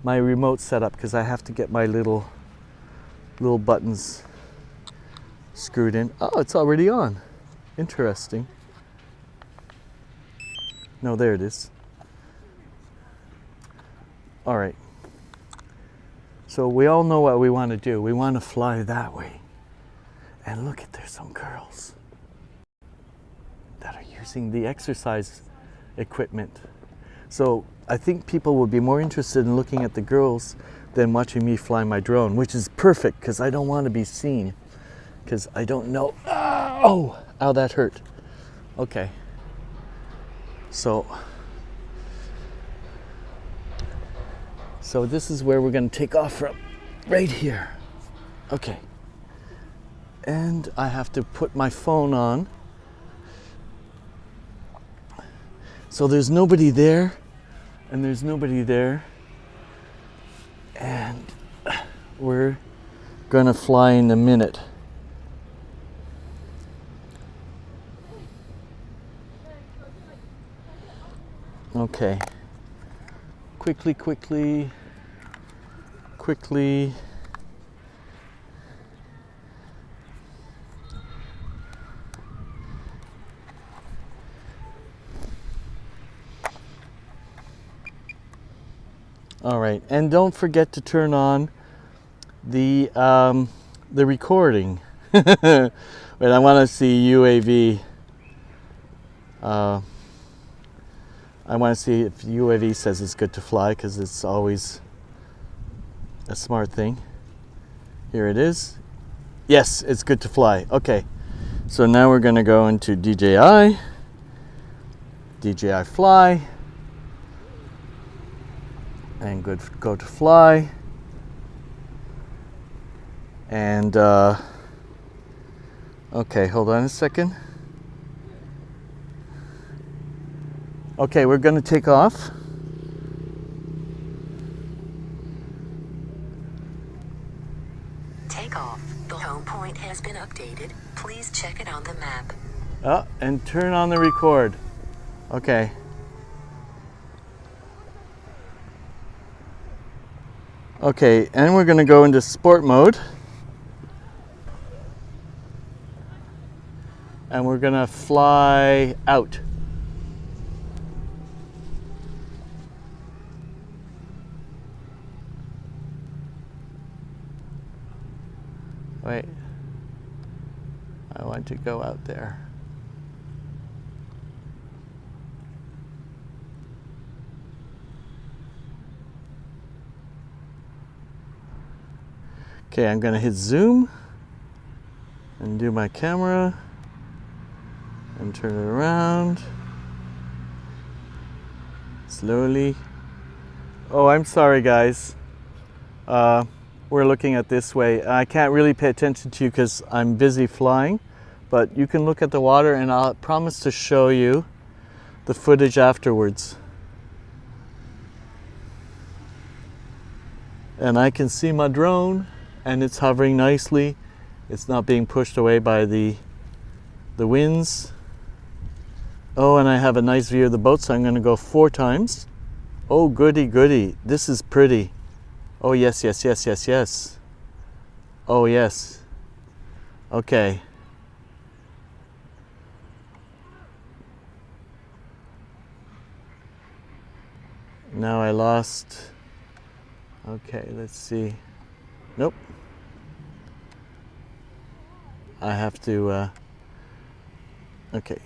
my remote set up, because I have to get my little buttons screwed in. Oh, it's already on. Interesting. No, there it is. All right. So we all know what we want to do. We want to fly that way. And look at, there's some girls that are using the exercise equipment. So I think people would be more interested in looking at the girls than watching me fly my drone, which is perfect, because I don't want to be seen, because I don't know. Oh, ow, that hurt. Okay. So this is where we're going to take off from, right here. Okay. And I have to put my phone on. So there's nobody there, and there's nobody there. And we're going to fly in a minute. Okay. Quickly. All right, and don't forget to turn on the recording. Wait, I want to see UAV. I want to see if UAV says it's good to fly, because it's always a smart thing. Here it is. Yes, it's good to fly. Okay, so now we're going to go into DJI Fly, and go to fly. And okay, hold on a second. Okay, we're going to take off. Take off. The home point has been updated. Please check it on the map. Oh, and turn on the record. Okay. Okay, and we're going to go into sport mode. And we're going to fly out. Wait. I want to go out there. Okay, I'm going to hit zoom and do my camera and turn it around slowly. Oh, I'm sorry, guys. We're looking at this way. I can't really pay attention to you because I'm busy flying, but you can look at the water and I'll promise to show you the footage afterwards. And I can see my drone and it's hovering nicely. It's not being pushed away by the winds. Oh, and I have a nice view of the boat, so I'm going to go 4 times. Oh, goody, goody. This is pretty. Oh, yes, yes, yes, yes, yes. Oh, yes. Okay. Now I lost. Okay, let's see. Nope. I have to, okay.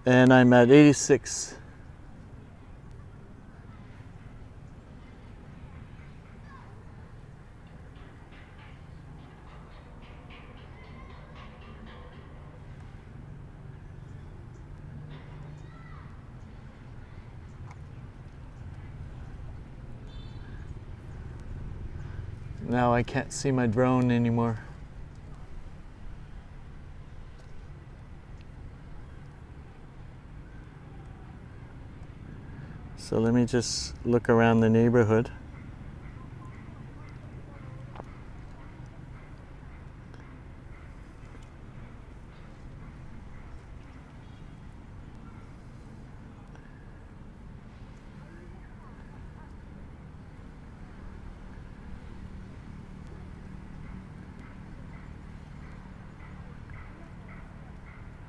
And I'm at 86. Now I can't see my drone anymore. So let me just look around the neighborhood.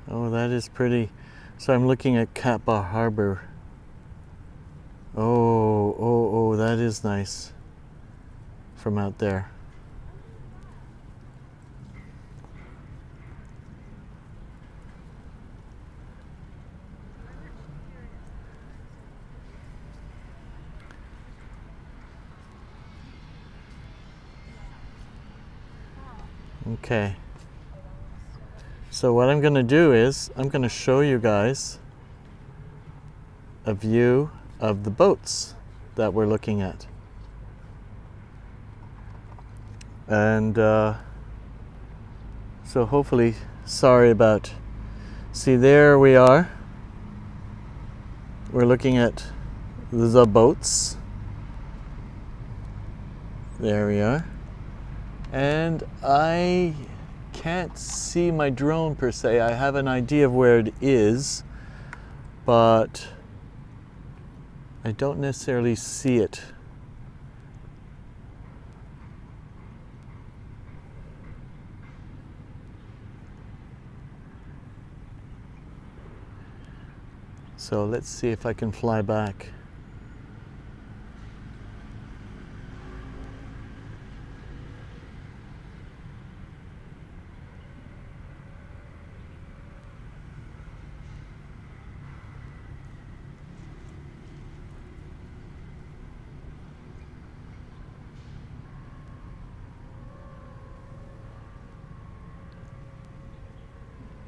Oh, that is pretty. So I'm looking at Cat Ba Harbor. Oh, that is nice from out there. Okay. So what I'm going to do is I'm going to show you guys a view of the boats that we're looking at. And so hopefully, sorry about, see there we are. We're looking at the boats. There we are. And I can't see my drone per se. I have an idea of where it is, but I don't necessarily see it. So let's see if I can fly back.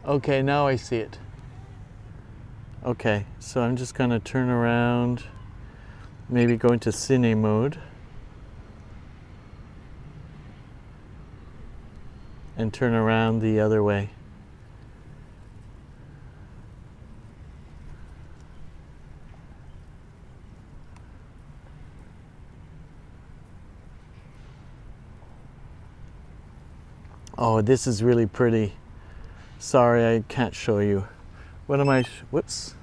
Okay, now I see it. Okay, so I'm just going to turn around, maybe go into cine mode. and turn around the other way. Oh, this is really pretty. Sorry, I can't show you. What am I? Whoops.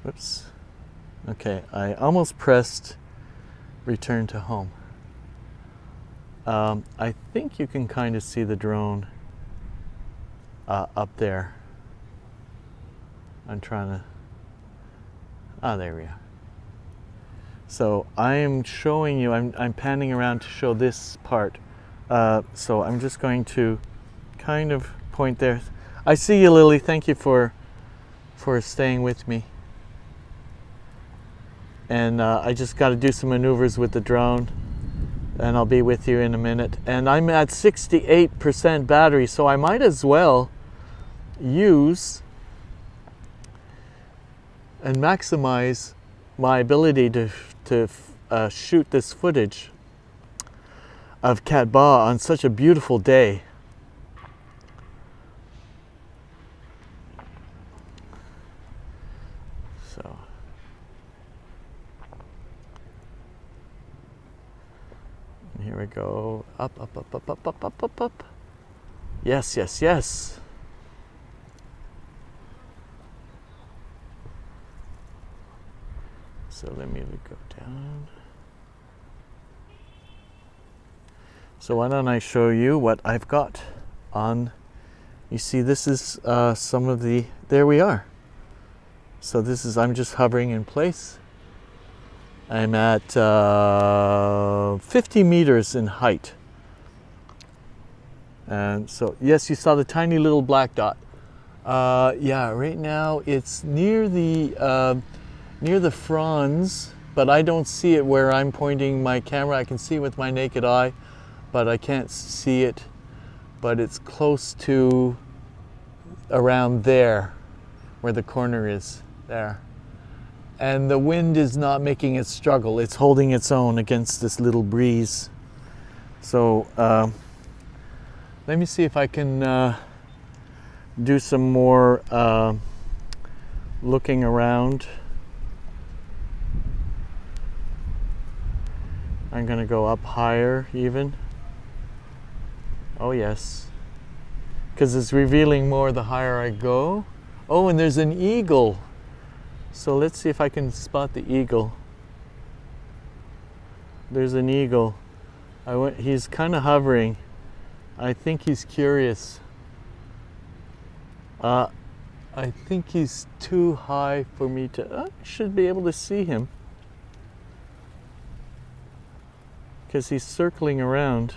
Whoops. Okay, I almost pressed return to home. I think you can kind of see the drone up there. I'm trying to. Ah, there we are. So I am showing you. I'm panning around to show this part. So I'm just going to kind of point there. I see you, Lily. Thank you for staying with me. And I just got to do some maneuvers with the drone, and I'll be with you in a minute. And I'm at 68% battery, so I might as well use and maximize my ability to shoot this footage of Cat Ba on such a beautiful day. So here we go. Up, up, up, up, up, up, up, up, up. Yes, yes, yes. So let me go down. So why don't I show you what I've got on, you see this is some of the, there we are. So this is, I'm just hovering in place. I'm at 50 meters in height. And so, yes, you saw the tiny little black dot. Yeah, right now it's near the fronds, but I don't see it where I'm pointing my camera. I can see it with my naked eye, but I can't see it. But it's close to around there, where the corner is, there. And the wind is not making it struggle. It's holding its own against this little breeze. So let me see if I can do some more looking around. I'm gonna go up higher even. Oh yes, because it's revealing more the higher I go. Oh, and there's an eagle. So let's see if I can spot the eagle. There's an eagle. He's kind of hovering. I think he's curious. I think he's too high for me to, I should be able to see him. Because he's circling around.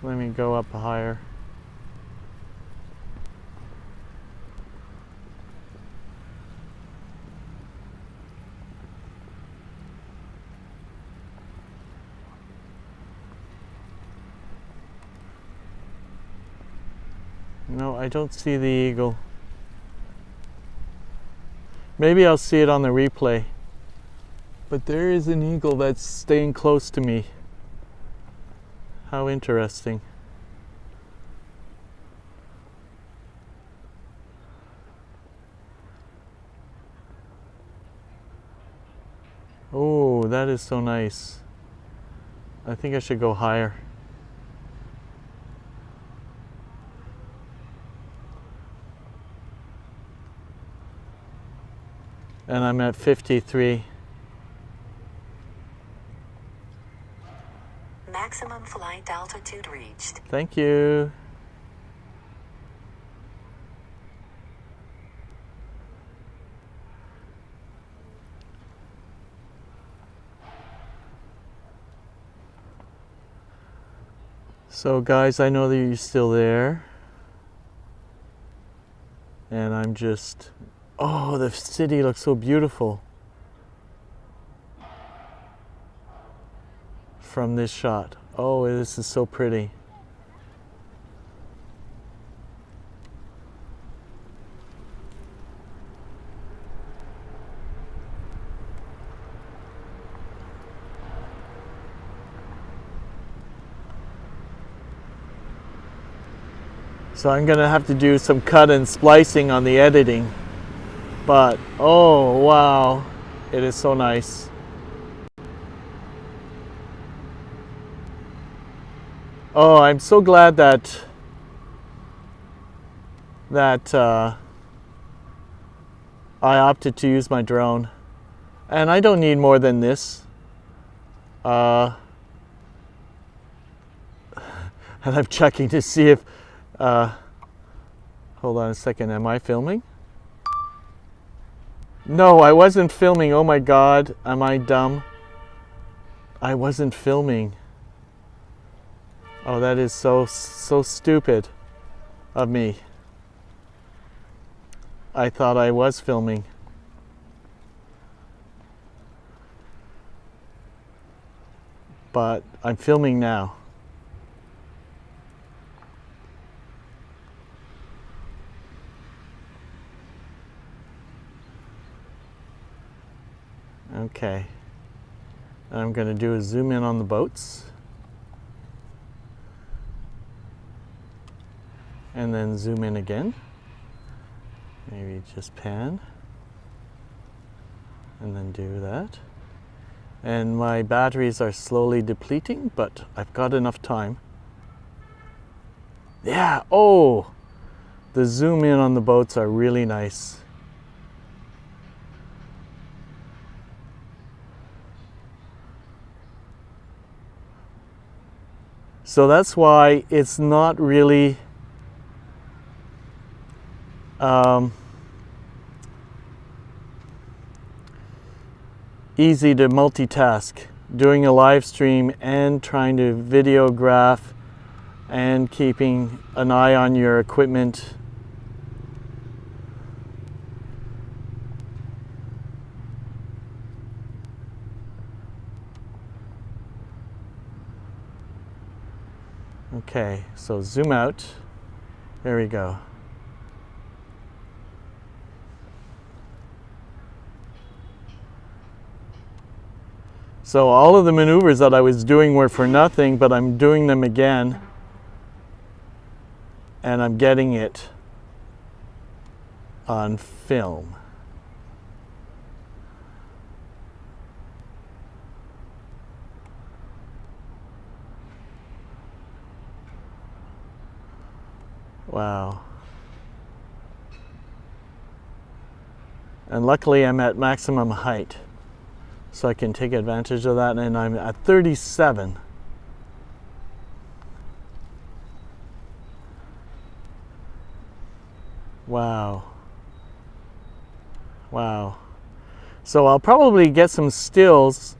Let me go up higher. No, I don't see the eagle. Maybe I'll see it on the replay. But there is an eagle that's staying close to me. How interesting. Oh, that is so nice. I think I should go higher. And I'm at 53. Maximum flight altitude reached. Thank you. So guys, I know that you're still there. And I'm just, oh, the city looks so beautiful from this shot. Oh, this is so pretty. So I'm gonna have to do some cut and splicing on the editing. But oh wow, it is so nice. Oh, I'm so glad that I opted to use my drone. And I don't need more than this. And I'm checking to see if, hold on a second, am I filming? No, I wasn't filming. Oh my God, am I dumb? I wasn't filming. Oh, that is so stupid of me. I thought I was filming. But I'm filming now. Okay. I'm going to do a zoom in on the boats. And then zoom in again. Maybe just pan. And then do that. And my batteries are slowly depleting, but I've got enough time. Yeah, oh! The zoom in on the boats are really nice. So that's why it's not really easy to multitask, doing a live stream and trying to videograph and keeping an eye on your equipment. Okay, so zoom out. There we go. So all of the maneuvers that I was doing were for nothing, but I'm doing them again. And I'm getting it on film. Wow. And luckily I'm at maximum height, so I can take advantage of that, and I'm at 37. Wow. Wow. So I'll probably get some stills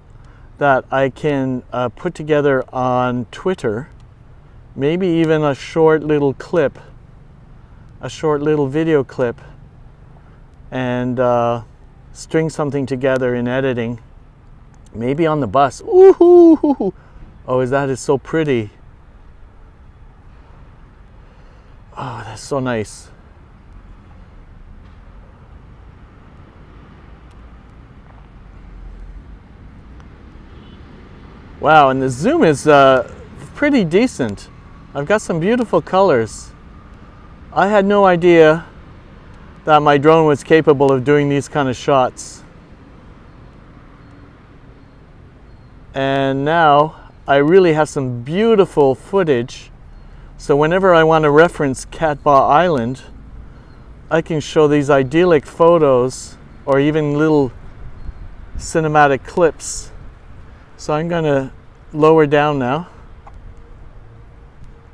that I can put together on Twitter, maybe even a short little clip, a short little video clip, and string something together in editing, maybe on the bus. Ooh, oh, that is so pretty. Oh, that's so nice. Wow, and the zoom is pretty decent. I've got some beautiful colors. I had no idea that my drone was capable of doing these kind of shots. And now I really have some beautiful footage. So whenever I want to reference Cat Ba Island, I can show these idyllic photos or even little cinematic clips. So I'm going to lower down now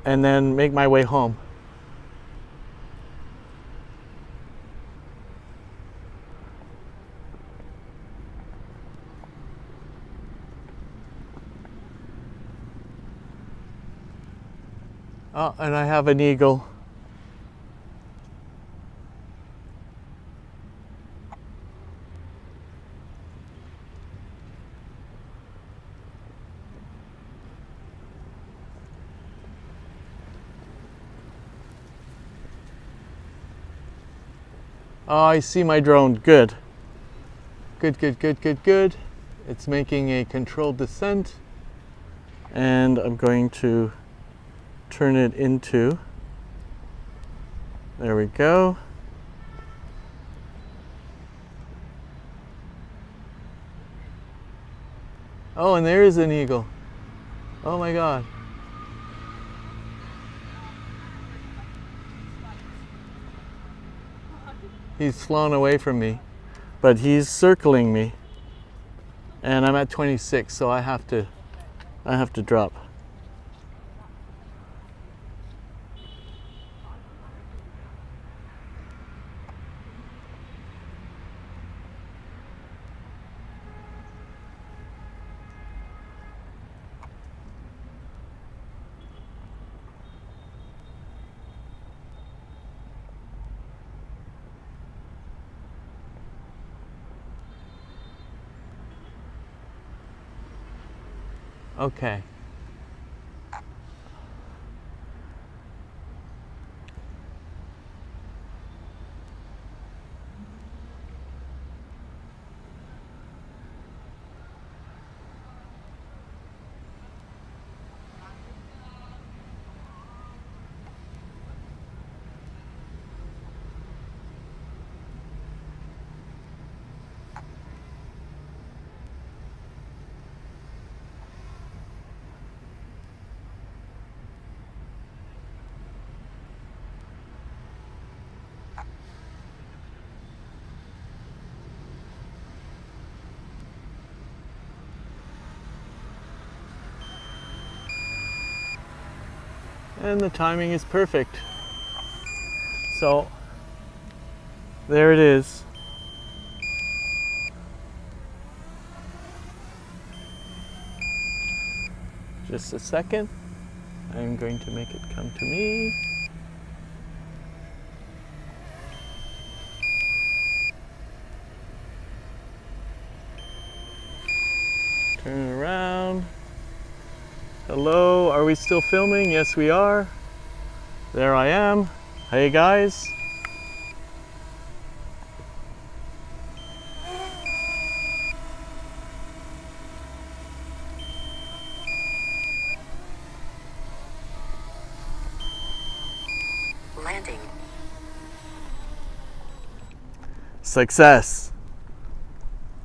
and then make my way home. Oh, and I have an eagle. Oh, I see my drone. Good. Good, good, good, good, good. It's making a controlled descent. And I'm going to turn it into There we go. Oh, and there is an eagle. Oh my God. He's flown away from me, but he's circling me. And I'm at 26, so I have to drop. Okay. And the timing is perfect. So there it is. Just a second. I'm going to make it come to me. Turn it around. Hello, are we still filming? Yes, we are. There I am. Hey guys. Landing. Success.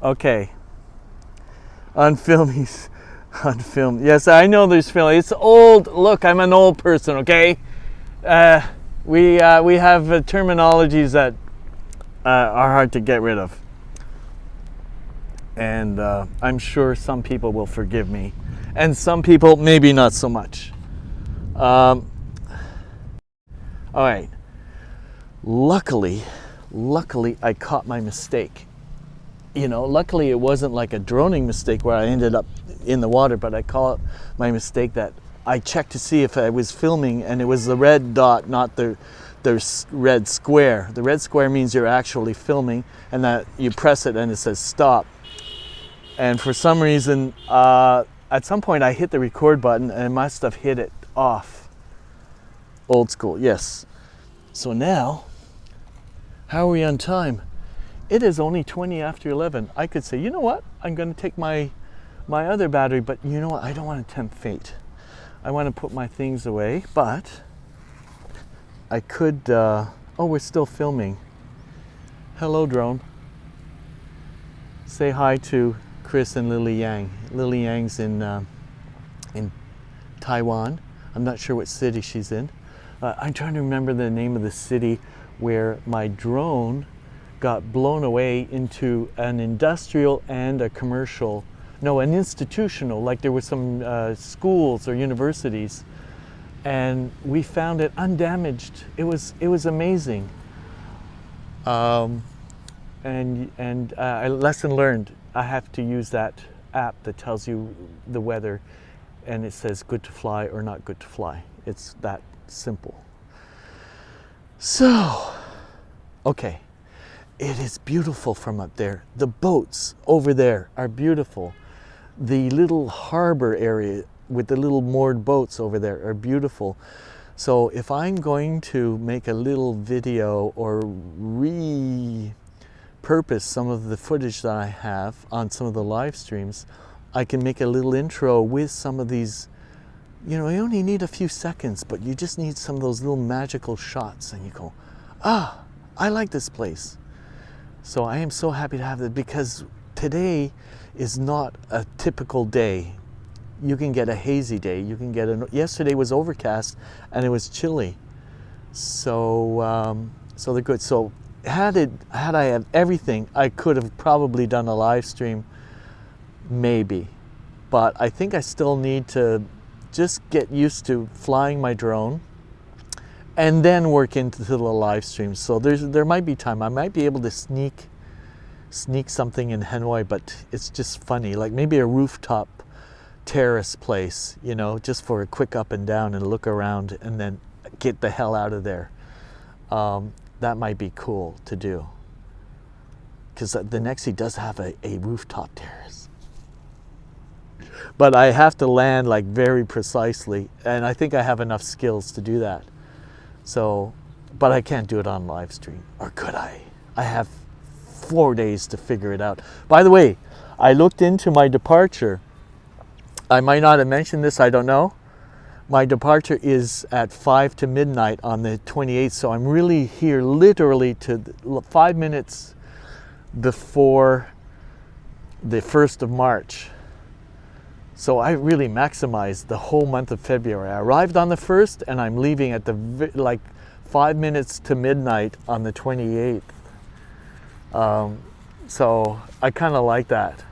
Okay. On filmies. On film. Yes, I know there's film. It's old. Look, I'm an old person, okay? We have terminologies that are hard to get rid of. And I'm sure some people will forgive me. And some people, maybe not so much. All right. Luckily, I caught my mistake. You know, luckily it wasn't like a droning mistake where I ended up in the water, but I caught my mistake that I checked to see if I was filming, and it was the red dot, not the red square. The red square means you're actually filming, and that you press it and it says stop. And for some reason, at some point I hit the record button and I must have hit it off. Old school, yes. So now, how are we on time? It is only 20 after 11. I could say, you know what? I'm going to take my other battery, but you know what? I don't want to tempt fate. I want to put my things away, but I could, oh, we're still filming. Hello, drone. Say hi to Chris and Lily Yang. Lily Yang's in Taiwan. I'm not sure what city she's in. I'm trying to remember the name of the city where my drone got blown away into an industrial and a commercial, no, an institutional, like there were some schools or universities, and we found it undamaged. It was amazing. And lesson learned, I have to use that app that tells you the weather, and it says good to fly or not good to fly. It's that simple. So, okay. It is beautiful from up there. The boats over there are beautiful. The little harbor area with the little moored boats over there are beautiful. So if I'm going to make a little video or repurpose some of the footage that I have on some of the live streams, I can make a little intro with some of these. You know, you only need a few seconds, but you just need some of those little magical shots, and you go, I like this place. So I am so happy to have it because today is not a typical day. You can get a hazy day. You can get yesterday was overcast and it was chilly. So so they're good. So had I had everything, I could have probably done a live stream, maybe. But I think I still need to just get used to flying my drone and then work into the live stream. So there might be time. I might be able to sneak something in Hanoi, but it's just funny. Like maybe a rooftop terrace place, you know, just for a quick up and down and look around and then get the hell out of there. That might be cool to do. Because the Nexi does have a rooftop terrace. But I have to land like very precisely, and I think I have enough skills to do that. So, but I can't do it on live stream, or could I? I have 4 days to figure it out. By the way, I looked into my departure. I might not have mentioned this, I don't know. My departure is at 5 to midnight on the 28th, so I'm really here literally to 5 minutes before the 1st of March. So I really maximized the whole month of February. I arrived on the 1st and I'm leaving at like 5 minutes to midnight on the 28th. So I kind of like that.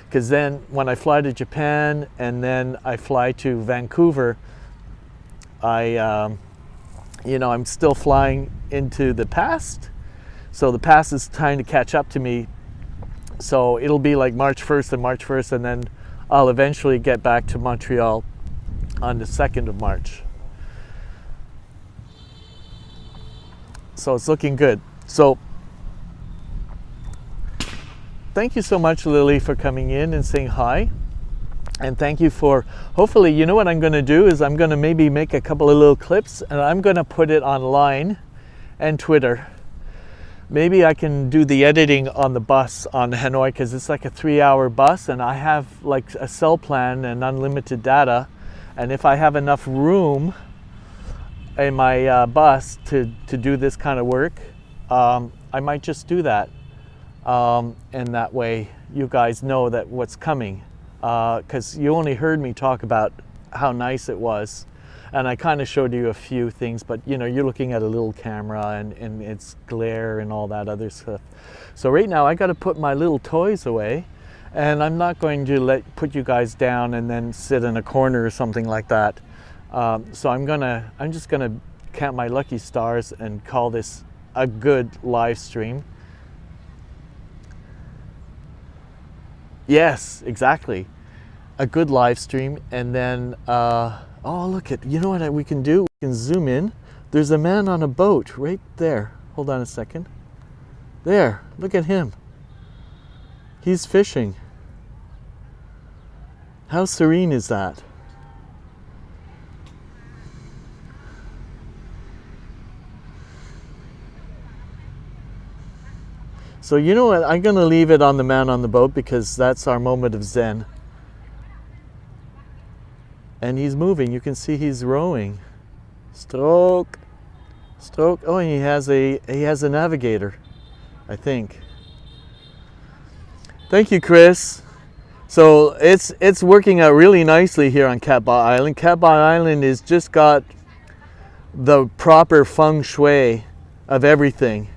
Because then when I fly to Japan and then I fly to Vancouver, I'm still flying into the past. So the past is trying to catch up to me. So it'll be like March 1st and then I'll eventually get back to Montreal on the 2nd of March. So it's looking good. So thank you so much, Lily, for coming in and saying hi. And thank you for, hopefully, you know what I'm going to do is I'm going to maybe make a couple of little clips and I'm going to put it online and Twitter. Maybe I can do the editing on the bus on Hanoi because it's like a 3-hour bus and I have like a cell plan and unlimited data. And if I have enough room in my bus to do this kind of work, I might just do that. And that way you guys know that what's coming. Because you only heard me talk about how nice it was. And I kind of showed you a few things, but you know, you're looking at a little camera and it's glare and all that other stuff. So right now I got to put my little toys away and I'm not going to put you guys down and then sit in a corner or something like that. So I'm just gonna count my lucky stars and call this a good live stream. Yes, exactly. A good live stream and then oh, look at, you know what we can do? We can zoom in. There's a man on a boat right there. Hold on a second. There, look at him. He's fishing. How serene is that? So you know what? I'm going to leave it on the man on the boat because that's our moment of Zen. And he's moving. You can see he's rowing. Stroke, stroke. Oh, and he has a navigator, I think. Thank you, Chris. So it's working out really nicely here on Cat Ba Island. Cat Ba Island has just got the proper feng shui of everything.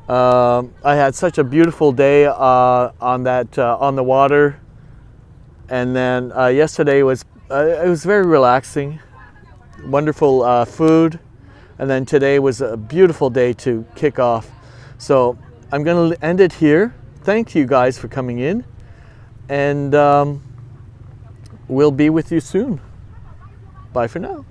I had such a beautiful day on the water. And then yesterday it was very relaxing, wonderful food, and then today was a beautiful day to kick off. So I'm going to end it here. Thank you guys for coming in, and we'll be with you soon. Bye for now.